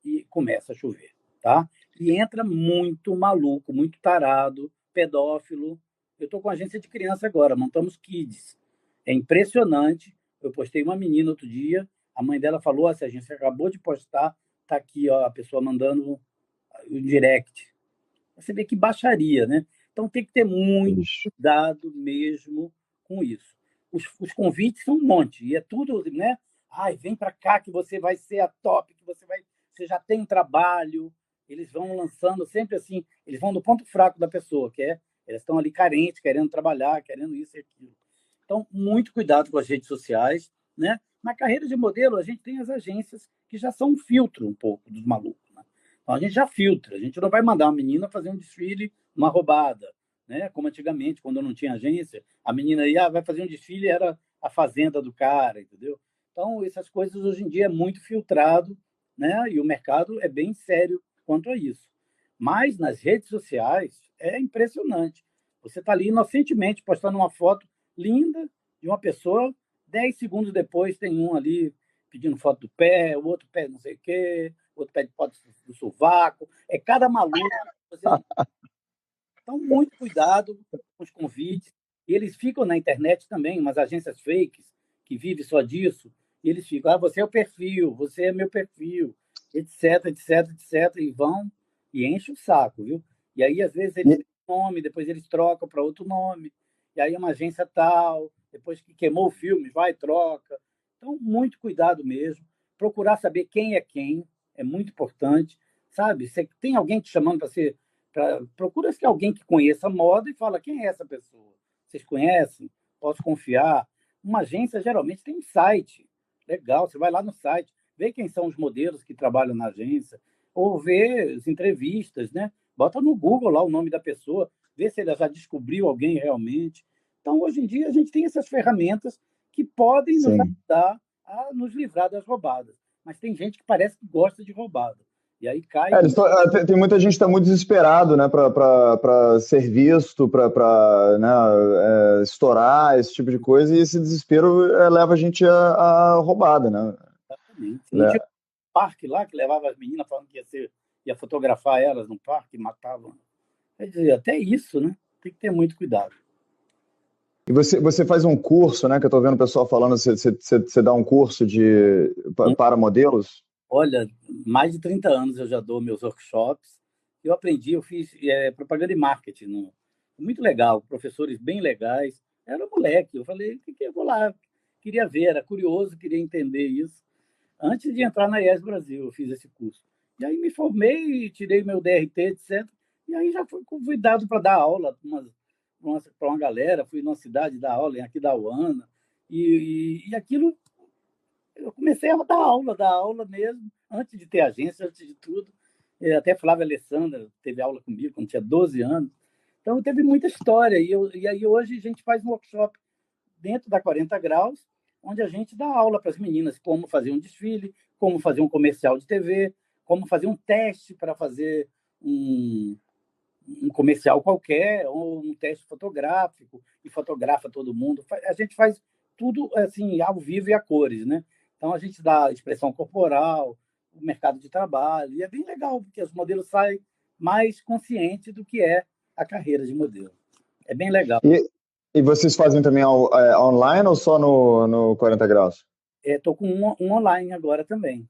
e começa a chover, tá? E entra muito maluco, muito tarado, pedófilo. Eu estou com a agência de criança agora, montamos kids. É impressionante. Eu postei uma menina outro dia, a mãe dela falou: "Essa agência acabou de postar, tá aqui, ó, a pessoa mandando o direct". Você vê que baixaria, né? Então tem que ter muito cuidado mesmo com isso. Os convites são um monte, e é tudo, né? Ai, vem para cá que você vai ser a top, você já tem um trabalho. Eles vão lançando sempre assim, eles vão do ponto fraco da pessoa, que é, elas estão ali carentes, querendo trabalhar, querendo isso e aquilo. Então, muito cuidado com as redes sociais, né? Na carreira de modelo, a gente tem as agências que já são um filtro um pouco dos malucos, né? Então, a gente já filtra, a gente não vai mandar uma menina fazer um desfile, uma roubada, né? Como antigamente, quando não tinha agência, a menina ia, vai fazer um desfile, era a fazenda do cara, entendeu? Então, essas coisas hoje em dia é muito filtrado, né? E o mercado é bem sério quanto a isso. Mas nas redes sociais é impressionante. Você está ali inocentemente postando uma foto linda de uma pessoa, 10 segundos depois tem um ali pedindo foto do pé, o outro pé não sei o quê, o outro pé de foto do sovaco. É cada maluco fazendo. Então, muito cuidado com os convites. E eles ficam na internet também, umas agências fakes, que vivem só disso, e eles ficam: você é o perfil, você é meu perfil, etc, etc, etc, e vão e enchem o saco, viu? E aí, às vezes, eles E, têm um nome, depois eles trocam para outro nome, e aí é uma agência tal, depois que queimou o filme, vai e troca. Então, muito cuidado mesmo. Procurar saber quem é muito importante, sabe? Se tem alguém te chamando para ser procura se alguém que conheça a moda e fala: quem é essa pessoa? Vocês conhecem? Posso confiar? Uma agência geralmente tem um site legal, você vai lá no site, vê quem são os modelos que trabalham na agência, ou vê as entrevistas, né? Bota no Google lá o nome da pessoa, vê se ela já descobriu alguém realmente. Então, hoje em dia, a gente tem essas ferramentas que podem nos sim, ajudar a nos livrar das roubadas. Mas tem gente que parece que gosta de roubada. E aí cai. Tem muita gente que está muito desesperado, né, para ser visto, para né, estourar, esse tipo de coisa, e esse desespero leva a gente a roubada, né? Exatamente. Não tinha um parque lá que levava as meninas falando que ia fotografar elas no parque, matavam. Quer dizer, até isso, né? Tem que ter muito cuidado. E você faz um curso, né, que eu estou vendo o pessoal falando, você dá um curso para modelos? Olha, mais de 30 anos eu já dou meus workshops. Eu aprendi, eu fiz propaganda e marketing. Muito legal, professores bem legais. Era moleque, eu falei, que eu vou lá? Queria ver, era curioso, queria entender isso. Antes de entrar na IES Brasil, eu fiz esse curso. E aí me formei, tirei meu DRT, etc. E aí já fui convidado para dar aula para uma galera. Fui numa cidade dar aula, em Aquidauana. E aquilo eu comecei a dar aula mesmo, antes de ter agência, antes de tudo. Até Flávia Alessandra teve aula comigo quando tinha 12 anos. Então, teve muita história. E aí, hoje, a gente faz um workshop dentro da 40 Graus, onde a gente dá aula para as meninas como fazer um desfile, como fazer um comercial de TV, como fazer um teste para fazer um comercial qualquer, ou um teste fotográfico, e fotografa todo mundo. A gente faz tudo assim, ao vivo e a cores, né? Então, a gente dá expressão corporal, o mercado de trabalho, e é bem legal, porque os modelos saem mais conscientes do que é a carreira de modelo. É bem legal. E vocês fazem também online ou só no 40 graus? Estou com um online agora também,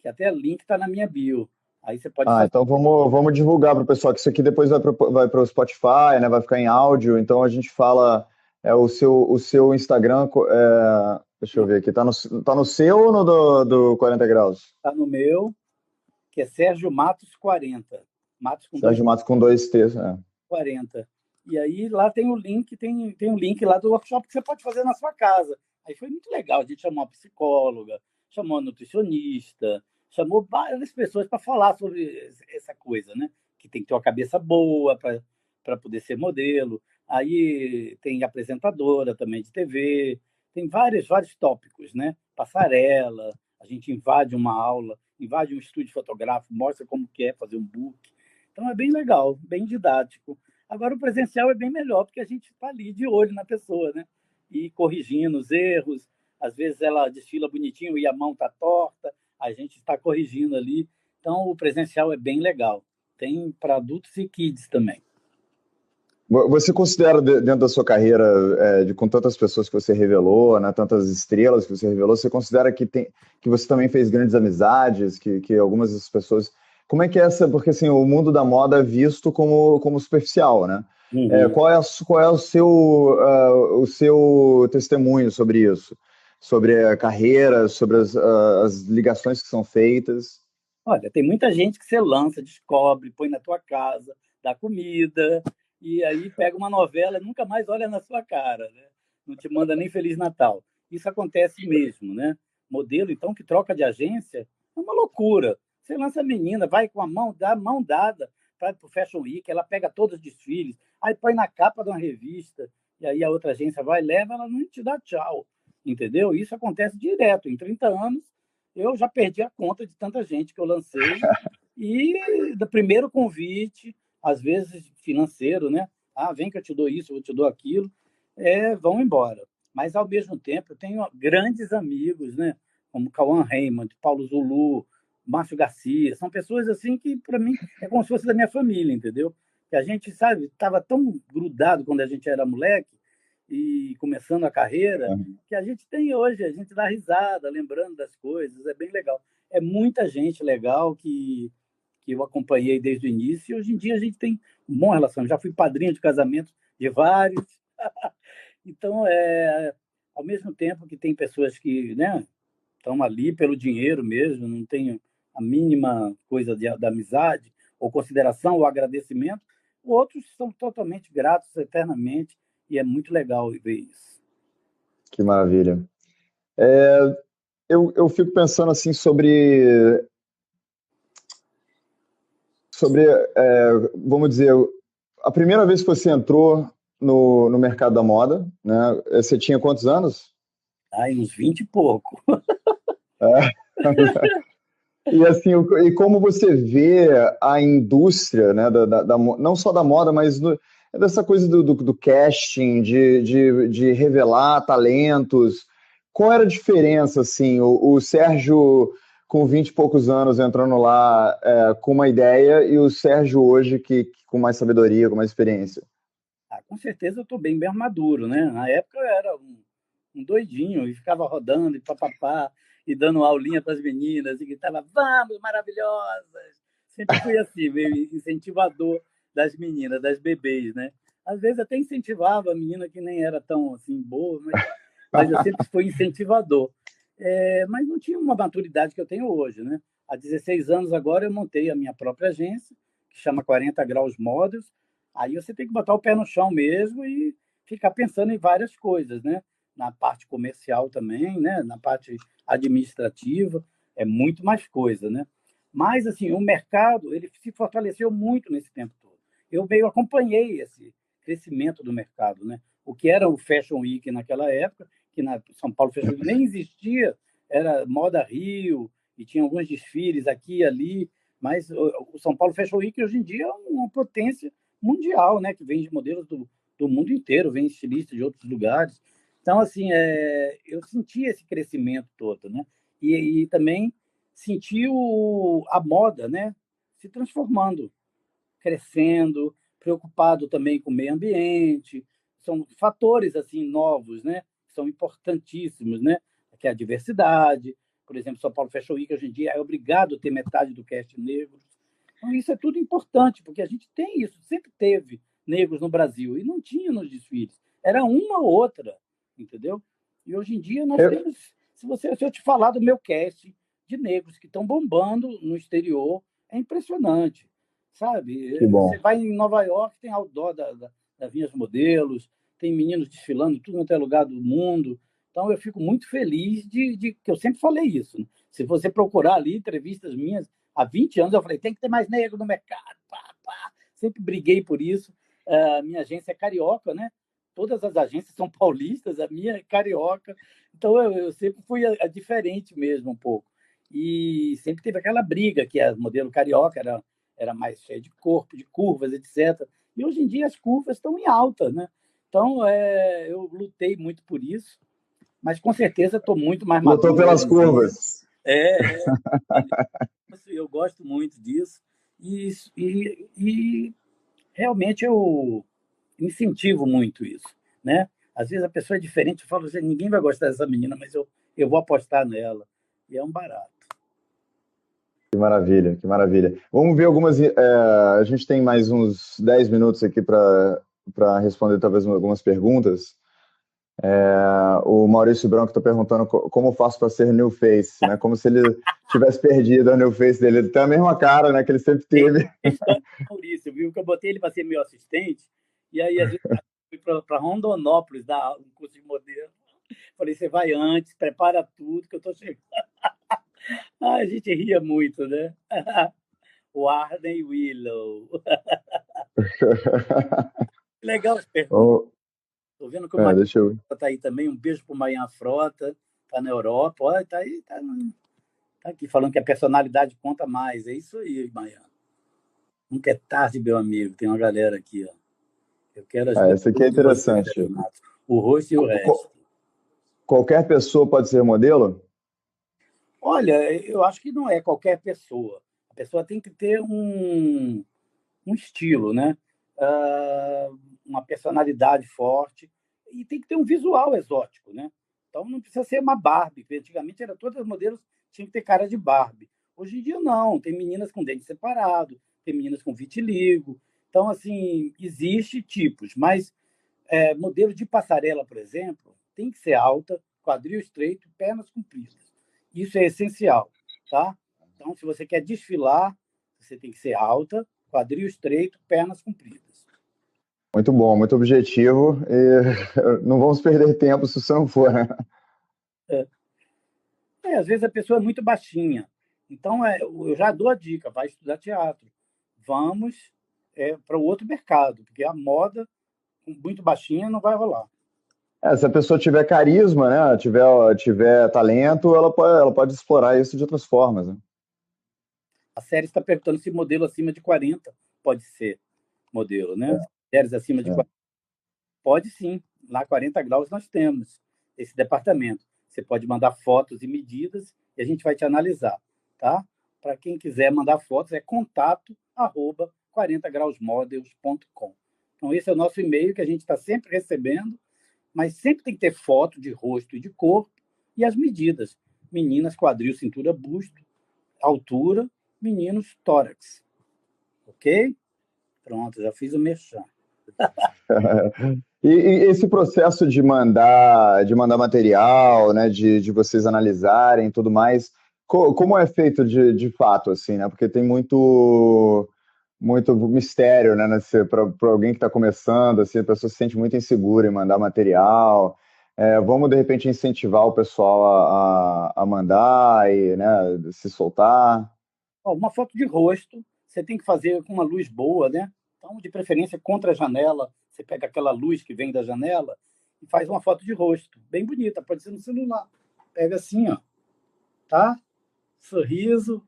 que até o link está na minha bio. Aí você pode fazer. Então vamos divulgar para o pessoal que isso aqui depois vai para o Spotify, né? Vai ficar em áudio. Então a gente fala o seu Instagram. Deixa eu ver aqui. Tá no seu ou no do 40 graus? Está no meu, que é Sérgio Matos 40. Matos com Sérgio Matos com 2 T's. 40. E aí lá tem o link, tem um link lá do workshop que você pode fazer na sua casa. Aí foi muito legal. A gente chamou uma psicóloga, chamou uma nutricionista, chamou várias pessoas para falar sobre essa coisa, né? Que tem que ter uma cabeça boa para poder ser modelo. Aí tem apresentadora também de TV, tem vários tópicos, né? Passarela, a gente invade uma aula, invade um estúdio fotográfico, mostra como que é fazer um book. Então é bem legal, bem didático. Agora o presencial é bem melhor, porque a gente está ali de olho na pessoa, né? E corrigindo os erros. Às vezes ela desfila bonitinho e a mão está torta, a gente está corrigindo ali. Então o presencial é bem legal. Tem para adultos e kids também. Você considera, dentro da sua carreira, com tantas pessoas que você revelou, né, tantas estrelas que você revelou, você considera que você também fez grandes amizades, que algumas das pessoas... Como é que é essa... Porque assim, o mundo da moda é visto como superficial, né? Uhum. Qual é o seu testemunho sobre isso? Sobre a carreira, sobre as ligações que são feitas? Olha, tem muita gente que você lança, descobre, põe na tua casa, dá comida, e aí pega uma novela e nunca mais olha na sua cara, né? Não te manda nem Feliz Natal. Isso acontece mesmo, né? Modelo, então, que troca de agência é uma loucura. Você lança a menina, vai com a mão, dá a mão dada para o Fashion Week, ela pega todos os desfiles, aí põe na capa de uma revista, e aí a outra agência vai e leva, ela não te dá tchau, entendeu? Isso acontece direto. Em 30 anos, eu já perdi a conta de tanta gente que eu lancei, e do primeiro convite, às vezes financeiro, né? Vem que eu te dou isso, eu te dou aquilo, vão embora. Mas, ao mesmo tempo, eu tenho grandes amigos, né? Como Cauã Raymond, Paulo Zulu, Márcio Garcia, são pessoas assim que, para mim, é como se fosse da minha família, entendeu? Que a gente, sabe, estava tão grudado quando a gente era moleque e começando a carreira, que a gente tem hoje, a gente dá risada, lembrando das coisas, é bem legal. É muita gente legal que eu acompanhei desde o início, e hoje em dia a gente tem um bom relacionamento. Já fui padrinho de casamento de vários. Então, ao mesmo tempo que tem pessoas que, né, estão ali pelo dinheiro mesmo, não tem a mínima coisa da amizade, ou consideração, ou agradecimento, outros são totalmente gratos eternamente, e é muito legal ver isso. Que maravilha. Eu fico pensando assim sobre vamos dizer, a primeira vez que você entrou no mercado da moda, né? Você tinha quantos anos? Uns 20 e pouco. E assim, e como você vê a indústria, né, não só da moda, mas dessa coisa do casting, de revelar talentos. Qual era a diferença, assim, o Sérgio com 20 e poucos anos entrando lá com uma ideia e o Sérgio hoje com mais sabedoria, com mais experiência? Com certeza eu estou bem maduro, né? Na época eu era um doidinho e ficava rodando e papapá e dando aulinha para as meninas e gritava, vamos, maravilhosas! Sempre fui assim, meio incentivador das meninas, das bebês, né? Às vezes até incentivava a menina que nem era tão assim boa, mas eu sempre fui incentivador. Mas não tinha uma maturidade que eu tenho hoje, né? Há 16 anos agora eu montei a minha própria agência, que chama 40 Graus Models. Aí você tem que botar o pé no chão mesmo e ficar pensando em várias coisas, né? Na parte comercial também, né? Na parte administrativa, é muito mais coisa, né? Mas, assim, o mercado, ele se fortaleceu muito nesse tempo todo. Eu meio acompanhei esse crescimento do mercado, né? O que era o Fashion Week naquela época, que na São Paulo Fashion Week nem existia, era Moda Rio, e tinha alguns desfiles aqui e ali, mas o São Paulo Fashion Week hoje em dia é uma potência mundial, né? Que vem de modelos do mundo inteiro, vem estilistas de outros lugares. Então, assim, eu senti esse crescimento todo, né? E também senti a moda, né? Se transformando, crescendo, preocupado também com o meio ambiente. São fatores assim novos, né? Que são importantíssimos, né? Que é a diversidade. Por exemplo, São Paulo Fashion Week hoje em dia é obrigado a ter metade do cast negro. Então, isso é tudo importante, porque a gente tem isso, sempre teve negros no Brasil e não tinha nos desfiles. Era uma ou outra, entendeu? E hoje em dia nós Eu- temos, se eu te falar do meu cast de negros que estão bombando no exterior, é impressionante, que sabe? Você bom. vai em Nova York, tem outdoor da Vinhas Modelos, tem meninos desfilando tudo quanto é lugar do mundo. Então eu fico muito feliz de que eu sempre falei isso, né? Se você procurar ali entrevistas minhas, há 20 anos eu falei, tem que ter mais negro no mercado, pá, pá. Sempre briguei por isso. A minha agência é carioca, né? Todas as agências são paulistas, a minha é carioca. Então eu sempre fui a diferente mesmo um pouco. E sempre teve aquela briga que a modelo carioca era mais cheia de corpo, de curvas, etc. E hoje em dia as curvas estão em alta, né? Então eu lutei muito por isso, mas com certeza estou muito mais Lutou maduro hoje pelas em dia. curvas. É, eu gosto muito disso e realmente eu incentivo muito isso, né? Às vezes a pessoa é diferente, eu falo assim, ninguém vai gostar dessa menina, mas eu vou apostar nela. E é um barato. Que maravilha, que maravilha. Vamos ver algumas. A gente tem mais uns 10 minutos aqui para responder talvez algumas perguntas. O Maurício Branco está perguntando como faço para ser new face, né? Como se ele tivesse perdido a new face dele. Ele tem a mesma cara, né? Que ele sempre teve. História do Maurício, viu? Que eu botei ele para ser meu assistente, e aí a gente foi para Rondonópolis dar um curso de modelo. Falei, você vai antes, prepara tudo, que eu estou chegando. A gente ria muito, né? Warden Willow. Legal as perguntas. Oh, Estou vendo que o Maia deixa eu. está aí também. Um beijo para o Maia Frota, está na Europa. Olha, está aí, tá aqui falando que a personalidade conta mais. É isso aí, Maia. Nunca é tarde, meu amigo. Tem uma galera aqui, ó. Eu quero as Essa aqui é perguntas de você, interessante. Renato. O rosto e o resto. Qualquer pessoa pode ser modelo? Olha, eu acho que não é qualquer pessoa. A pessoa tem que ter um estilo, né? Ah, uma personalidade forte e tem que ter um visual exótico, né? Então não precisa ser uma Barbie, porque antigamente era todas as modelos tinham que ter cara de Barbie. Hoje em dia não, tem meninas com dente separado, tem meninas com vitiligo. Então assim, existe tipos, mas modelo de passarela, por exemplo, tem que ser alta, quadril estreito, pernas compridas. Isso é essencial, tá? Então, se você quer desfilar, você tem que ser alta, quadril estreito, pernas compridas. Muito bom, muito objetivo. E não vamos perder tempo se isso não for, né? Às vezes a pessoa é muito baixinha. Então, eu já dou a dica, vai estudar teatro. Vamos para o outro mercado, porque a moda muito baixinha não vai rolar. Se a pessoa tiver carisma, né? Tiver talento, ela pode explorar isso de outras formas, né? A série está perguntando se modelo acima de 40 pode ser modelo, né? Mulheres acima de 40. Pode sim. Lá 40 graus nós temos esse departamento. Você pode mandar fotos e medidas e a gente vai te analisar, tá? Para quem quiser mandar fotos, é contato@40grausmodels.com. Então, esse é o nosso e-mail que a gente está sempre recebendo, mas sempre tem que ter foto de rosto e de corpo e as medidas. Meninas, quadril, cintura, busto, altura, meninos, tórax. Ok? Pronto, já fiz o merchan. E esse processo de mandar material, né, de vocês analisarem e tudo mais, como é feito de fato, assim, né? Porque tem muito mistério, né? Para alguém que está começando, assim, a pessoa se sente muito insegura em mandar material. Vamos, de repente, incentivar o pessoal a mandar e, né, se soltar. Uma foto de rosto, você tem que fazer com uma luz boa, né? Então, de preferência, contra a janela, você pega aquela luz que vem da janela e faz uma foto de rosto, bem bonita, pode ser no celular. Pega assim, ó, tá? Sorriso,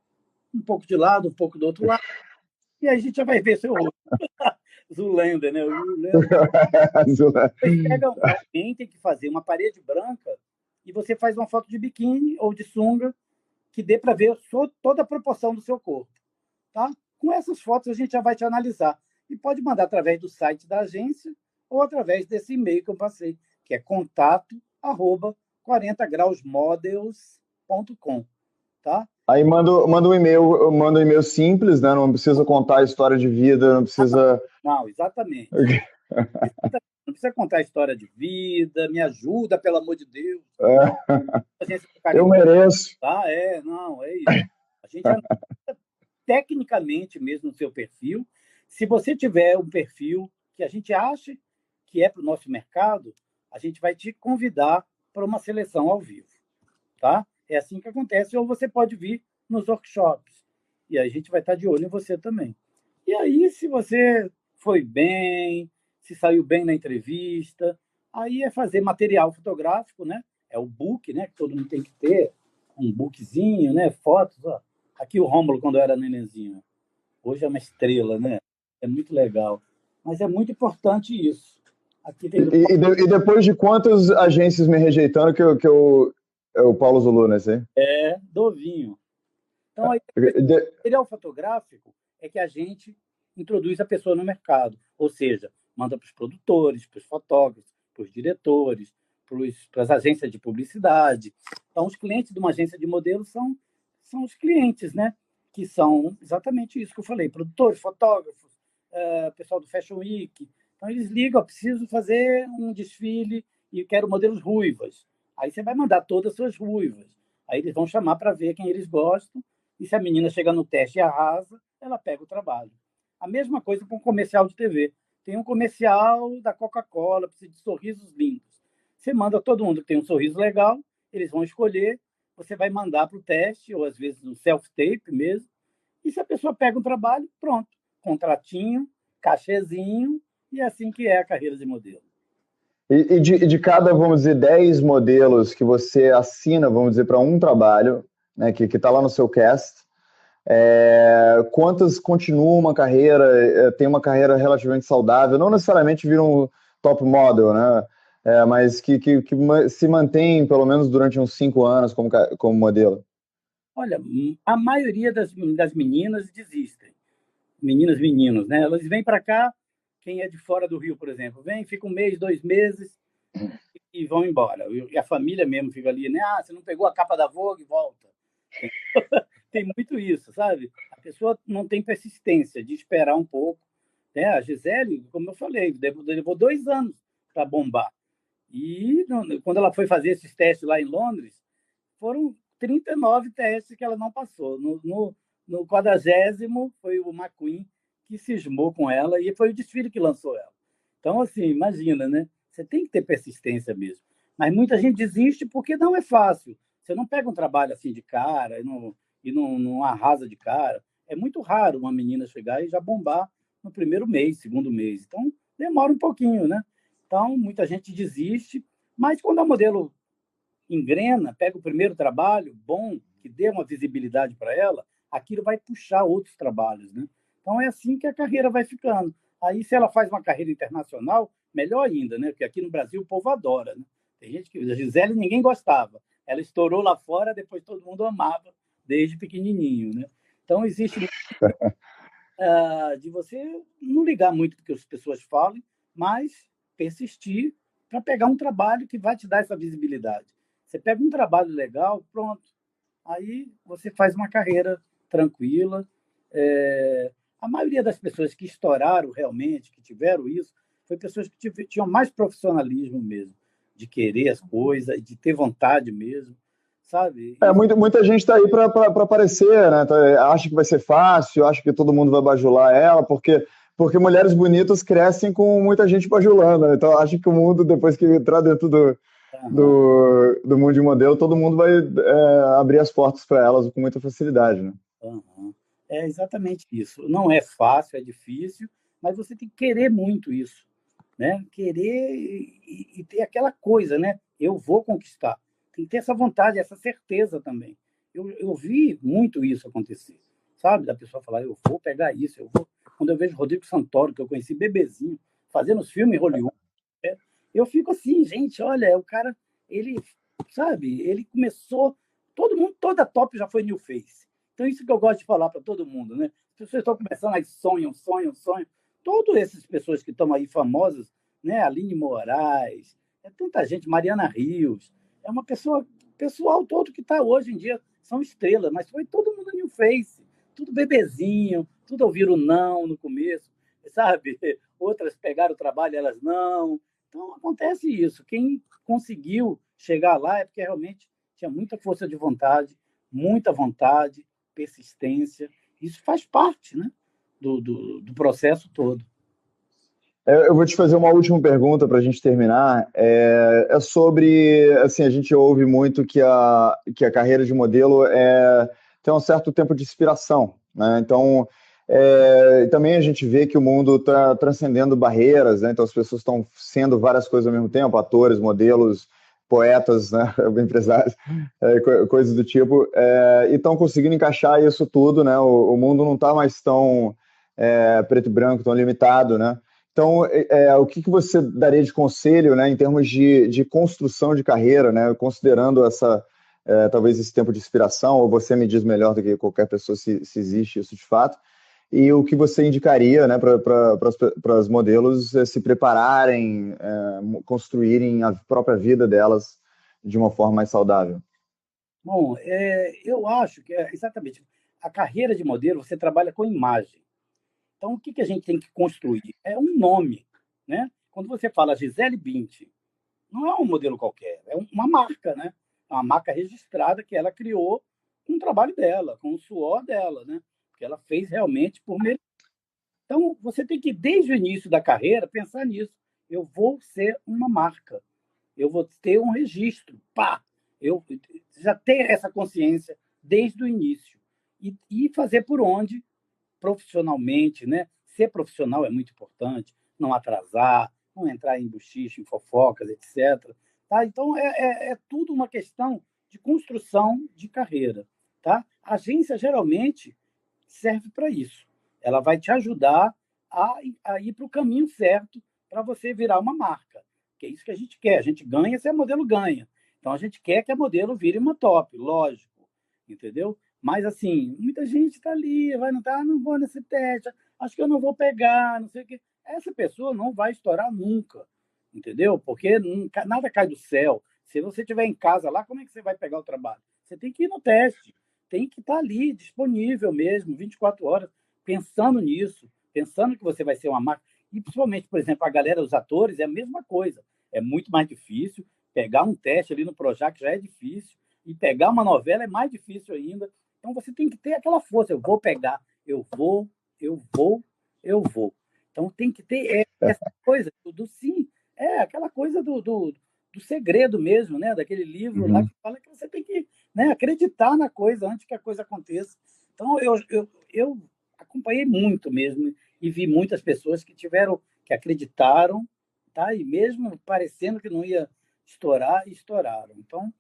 um pouco de lado, um pouco do outro lado, e aí a gente já vai ver seu rosto. Zoolander, né? Depois pega alguém, tem que fazer uma parede branca e você faz uma foto de biquíni ou de sunga que dê para ver toda a proporção do seu corpo. Tá? Com essas fotos, a gente já vai te analisar. E pode mandar através do site da agência ou através desse e-mail que eu passei, que é contato@40grausmodels.com. Tá? Aí manda um e-mail simples, né? Não precisa contar a história de vida, não precisa. Não, exatamente. Não precisa contar a história de vida, me ajuda, pelo amor de Deus. Eu mereço. Tá? Não, é isso. A gente analisa tecnicamente mesmo no seu perfil. Se você tiver um perfil que a gente acha que é para o nosso mercado, a gente vai te convidar para uma seleção ao vivo. Tá? É assim que acontece. Ou você pode vir nos workshops. E a gente vai estar de olho em você também. E aí, se você foi bem, se saiu bem na entrevista, aí é fazer material fotográfico, né? É o book, né? Que todo mundo tem que ter. Um bookzinho, né? Fotos, ó. Aqui o Rômulo, quando eu era nenenzinho. Hoje é uma estrela, né? É muito legal. Mas é muito importante isso. Aqui tem E depois de quantas agências me rejeitando é o Paulo Zulu, né? Assim? Dovinho. Então, aí, o material fotográfico é que a gente introduz a pessoa no mercado. Ou seja, manda para os produtores, para os fotógrafos, para os diretores, para as agências de publicidade. Então, os clientes de uma agência de modelo são os clientes, né? Que são exatamente isso que eu falei: produtores, fotógrafos, pessoal do Fashion Week. Então, eles ligam: preciso fazer um desfile e quero modelos ruivas. Aí você vai mandar todas as suas ruivas. Aí eles vão chamar para ver quem eles gostam. E se a menina chega no teste e arrasa, ela pega o trabalho. A mesma coisa com o comercial de TV. Tem um comercial da Coca-Cola, precisa de sorrisos lindos. Você manda todo mundo que tem um sorriso legal, eles vão escolher, você vai mandar para o teste, ou às vezes no self-tape mesmo. E se a pessoa pega o trabalho, pronto. Contratinho, cachezinho, e é assim que é a carreira de modelo. E de cada, vamos dizer, 10 modelos que você assina, vamos dizer, para um trabalho, né, que está lá no seu cast, quantas continuam uma carreira, tem uma carreira relativamente saudável, não necessariamente viram top model, né, mas que se mantém pelo menos durante uns 5 anos como modelo? Olha, a maioria das meninas desistem. Meninas, meninos, né? Elas vêm para cá, quem é de fora do Rio, por exemplo, vem, fica 1 mês, 2 meses e vão embora. E a família mesmo fica ali, né? Ah, você não pegou a capa da Vogue, volta. Tem muito isso, sabe? A pessoa não tem persistência de esperar um pouco. Né? A Gisele, como eu falei, levou 2 anos para bombar. E quando ela foi fazer esses testes lá em Londres, foram 39 testes que ela não passou. No 40º foi o McQueen que cismou com ela e foi o desfile que lançou ela. Então, assim, imagina, né? Você tem que ter persistência mesmo. Mas muita gente desiste porque não é fácil. Você não pega um trabalho assim de cara e não arrasa de cara. É muito raro uma menina chegar e já bombar no primeiro mês, segundo mês. Então, demora um pouquinho, né? Então, muita gente desiste. Mas quando a modelo engrena, pega o primeiro trabalho bom, que dê uma visibilidade para ela, aquilo vai puxar outros trabalhos, né? Então é assim que a carreira vai ficando. Aí, se ela faz uma carreira internacional, melhor ainda, né? Porque aqui no Brasil o povo adora, né? Tem gente que a Gisele ninguém gostava. Ela estourou lá fora, depois todo mundo amava desde pequenininho, né? Então existe de você não ligar muito porque as pessoas falam, mas persistir para pegar um trabalho que vai te dar essa visibilidade. Você pega um trabalho legal, pronto. Aí você faz uma carreira tranquila. A maioria das pessoas que estouraram realmente, que tiveram isso, foi pessoas que tinham mais profissionalismo mesmo, de querer as coisas, de ter vontade mesmo, sabe? Muita gente está aí para aparecer, né? Acha que vai ser fácil, acha que todo mundo vai bajular ela, porque mulheres bonitas crescem com muita gente bajulando, né? Então acho que o mundo, depois que entrar dentro Uhum. do mundo de modelo, todo mundo vai abrir as portas para elas com muita facilidade, né? Uhum. É exatamente isso. Não é fácil, é difícil, mas você tem que querer muito isso, né? Querer e ter aquela coisa, né? Eu vou conquistar. Tem que ter essa vontade, essa certeza também. Eu vi muito isso acontecer, sabe? Da pessoa falar, eu vou pegar isso, eu vou. Quando eu vejo Rodrigo Santoro, que eu conheci bebezinho, fazendo os filmes em Hollywood, eu fico assim, gente, olha, o cara, ele, sabe, ele começou, todo mundo, toda top já foi New Face. Então, isso que eu gosto de falar para todo mundo, né? As pessoas estão começando, aí sonham, sonham, sonham. Todas essas pessoas que estão aí famosas, né? Aline Moraes, é tanta gente, Mariana Rios, é uma pessoa, pessoal todo que está hoje em dia são estrelas, mas foi todo mundo New Face, tudo bebezinho, tudo ouviram não no começo, sabe? Outras pegaram o trabalho, elas não. Então, acontece isso. Quem conseguiu chegar lá é porque realmente tinha muita força de vontade, muita vontade, persistência. Isso faz parte, né, do processo todo. Eu vou te fazer uma última pergunta para a gente terminar. É sobre, assim, a gente ouve muito que a carreira de modelo tem um certo tempo de inspiração, né? Então, também a gente vê que o mundo está transcendendo barreiras, né? Então, as pessoas estão sendo várias coisas ao mesmo tempo, atores, modelos, poetas, né? Empresários, coisas do tipo, e estão conseguindo encaixar isso tudo, né? O mundo não está mais tão preto e branco, tão limitado, né? Então, o que você daria de conselho, né, em termos de construção de carreira, né, considerando talvez esse tempo de inspiração, ou você me diz melhor do que qualquer pessoa se existe isso de fato, e o que você indicaria, né, para os modelos se prepararem, construírem a própria vida delas de uma forma mais saudável? Bom, eu acho que exatamente a carreira de modelo, você trabalha com imagem. Então, o que a gente tem que construir? É um nome, né? Quando você fala Gisele Bündchen, não é um modelo qualquer, é uma marca, né? É uma marca registrada que ela criou com o trabalho dela, com o suor dela, né? Que ela fez realmente por merecer. Então, você tem que, desde o início da carreira, pensar nisso. Eu vou ser uma marca, eu vou ter um registro, pá! Eu já ter essa consciência desde o início e fazer por onde profissionalmente, né? Ser profissional é muito importante, não atrasar, não entrar em buchiche, em fofocas, etc. Tá? Então, é tudo uma questão de construção de carreira. Tá? A agência, geralmente, serve para isso. Ela vai te ajudar a ir para o caminho certo para você virar uma marca. Que é isso que a gente quer. A gente ganha se a modelo ganha. Então, a gente quer que a modelo vire uma top, lógico. Entendeu? Mas, assim, muita gente está ali, vai não estar, não vou nesse teste, acho que eu não vou pegar, não sei o quê. Essa pessoa não vai estourar nunca, entendeu? Porque nada cai do céu. Se você estiver em casa lá, como é que você vai pegar o trabalho? Você tem que ir no teste, tem que estar ali, disponível mesmo, 24 horas, pensando nisso, pensando que você vai ser uma marca. E, principalmente, por exemplo, a galera, os atores, é a mesma coisa. É muito mais difícil pegar um teste ali no Projac, já é difícil, e pegar uma novela é mais difícil ainda. Então você tem que ter aquela força. Eu vou pegar, eu vou, eu vou, eu vou. Então tem que ter essa coisa do sim, aquela coisa do segredo mesmo, né? Daquele livro lá Uhum. que fala que você tem que, né, acreditar na coisa antes que a coisa aconteça. Então eu acompanhei muito mesmo e vi muitas pessoas que tiveram, que acreditaram, tá? E mesmo parecendo que não ia estourar, estouraram. Então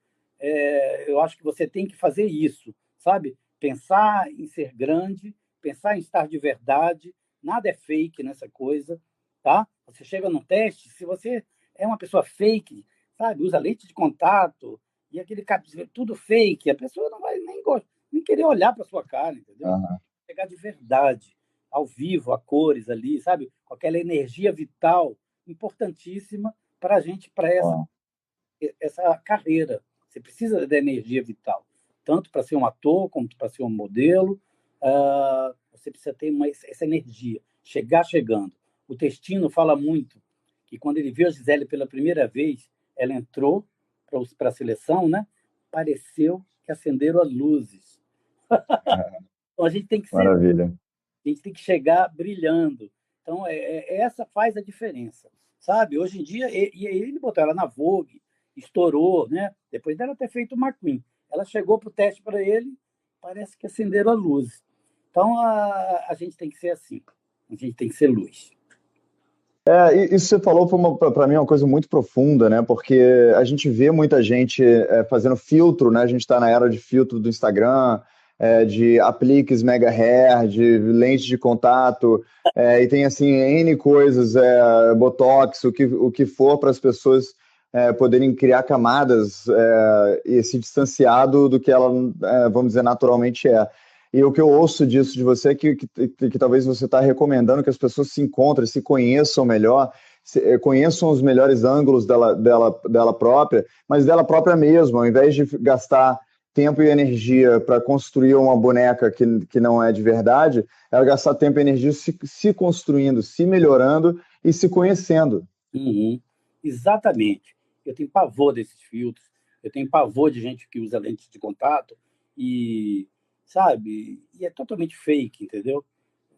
eu acho que você tem que fazer isso, sabe? pensar em ser grande, pensar em estar de verdade, nada é fake nessa coisa, tá? Você chega no teste, se você é uma pessoa fake, sabe, usa lente de contato e aquele tudo fake, a pessoa não vai nem querer olhar para sua cara, entendeu? Aham. Pegar de verdade, ao vivo, a cores ali, sabe? Com aquela energia vital importantíssima para a gente, para Ó, essa carreira. Você precisa da energia vital, tanto para ser um ator, como para ser um modelo. Você precisa ter essa energia, chegar chegando. O Testino fala muito que quando ele viu a Gisele pela primeira vez, ela entrou para a seleção, né? Pareceu que acenderam as luzes. Então a gente tem que ser, maravilha. a gente tem que chegar brilhando. Então essa faz a diferença, sabe? Hoje em dia, e ele botou ela na Vogue, estourou, né? Depois dela ter feito o McQueen, ela chegou para o teste para ele, parece que acenderam a luz. Então a gente tem que ser assim, a gente tem que ser luz. Isso que você falou para mim é uma coisa muito profunda, né? Porque a gente vê muita gente fazendo filtro, né? A gente está na era de filtro do Instagram, de apliques mega hair, de lente de contato, e tem assim N coisas, botox, o que for para as pessoas poderem criar camadas e se distanciar do que ela, vamos dizer, naturalmente é. E o que eu ouço disso de você é que talvez você está recomendando que as pessoas se encontrem, se conheçam melhor, conheçam os melhores ângulos dela própria, mas dela própria mesmo, ao invés de gastar tempo e energia para construir uma boneca que não é de verdade, ela gastar tempo e energia se construindo, se melhorando e se conhecendo. Uhum. Exatamente. Eu tenho pavor desses filtros, eu tenho pavor de gente que usa lente de contato e, sabe, e é totalmente fake, entendeu?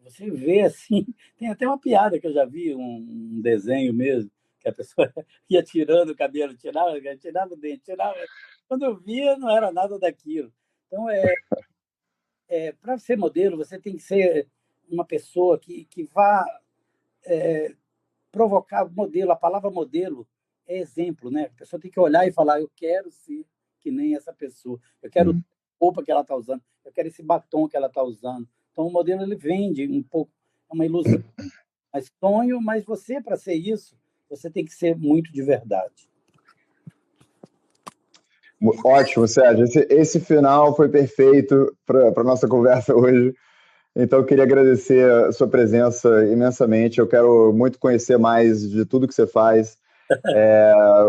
Você vê assim, tem até uma piada que eu já vi, um desenho mesmo, que a pessoa ia tirando o cabelo, tirava o dente, tirava. Quando eu via, não era nada daquilo. Então, para ser modelo, você tem que ser uma pessoa que vá provocar modelo. A palavra modelo é exemplo, né? A pessoa tem que olhar e falar: eu quero ser que nem essa pessoa, eu quero a roupa que ela está usando, eu quero esse batom que ela está usando. Então, o modelo ele vende um pouco, é uma ilusão, mas sonho, mas você, para ser isso, você tem que ser muito de verdade. Ótimo, Sérgio. Esse final foi perfeito para a nossa conversa hoje. Então, eu queria agradecer a sua presença imensamente. Eu quero muito conhecer mais de tudo que você faz.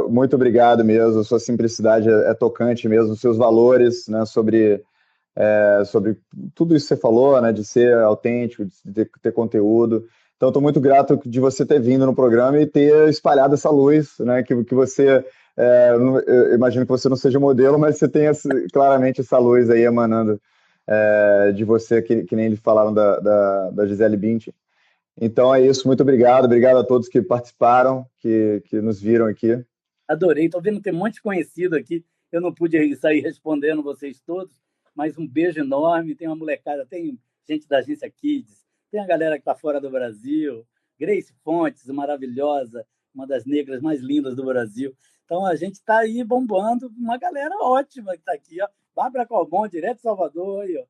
Muito obrigado mesmo. Sua simplicidade é tocante mesmo. Seus valores, né, sobre tudo isso que você falou, né, de ser autêntico, de ter conteúdo. Então, estou muito grato de você ter vindo no programa e ter espalhado essa luz, né, que você, eu imagino que você não seja modelo, mas você tem claramente essa luz aí emanando de você, que nem eles falaram da Gisele Bündchen. Então é isso, muito obrigado. Obrigado a todos que participaram, que nos viram aqui. Adorei. Estou vendo ter um monte de conhecido aqui. Eu não pude sair respondendo vocês todos, mas um beijo enorme. Tem uma molecada, tem gente da agência Kids, tem a galera que está fora do Brasil, Grace Fontes, maravilhosa, uma das negras mais lindas do Brasil. Então a gente está aí bombando, uma galera ótima que está aqui, ó. Bárbara Corbon, direto de Salvador, aí, ó.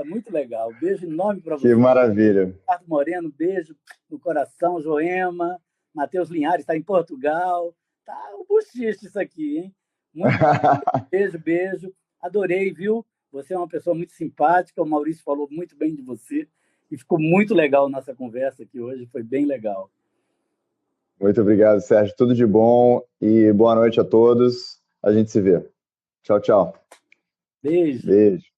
Muito legal. Beijo enorme para Que você. maravilha. Ricardo Moreno, beijo no coração. Joema, Matheus Linhares está em Portugal. Tá o buchiche isso aqui, hein? Muito beijo, beijo. Adorei, viu? Você é uma pessoa muito simpática. O Maurício falou muito bem de você. E ficou muito legal a nossa conversa aqui hoje. Foi bem legal. Muito obrigado, Sérgio. Tudo de bom e boa noite a todos. A gente se vê. Tchau, tchau. Beijo. Beijo.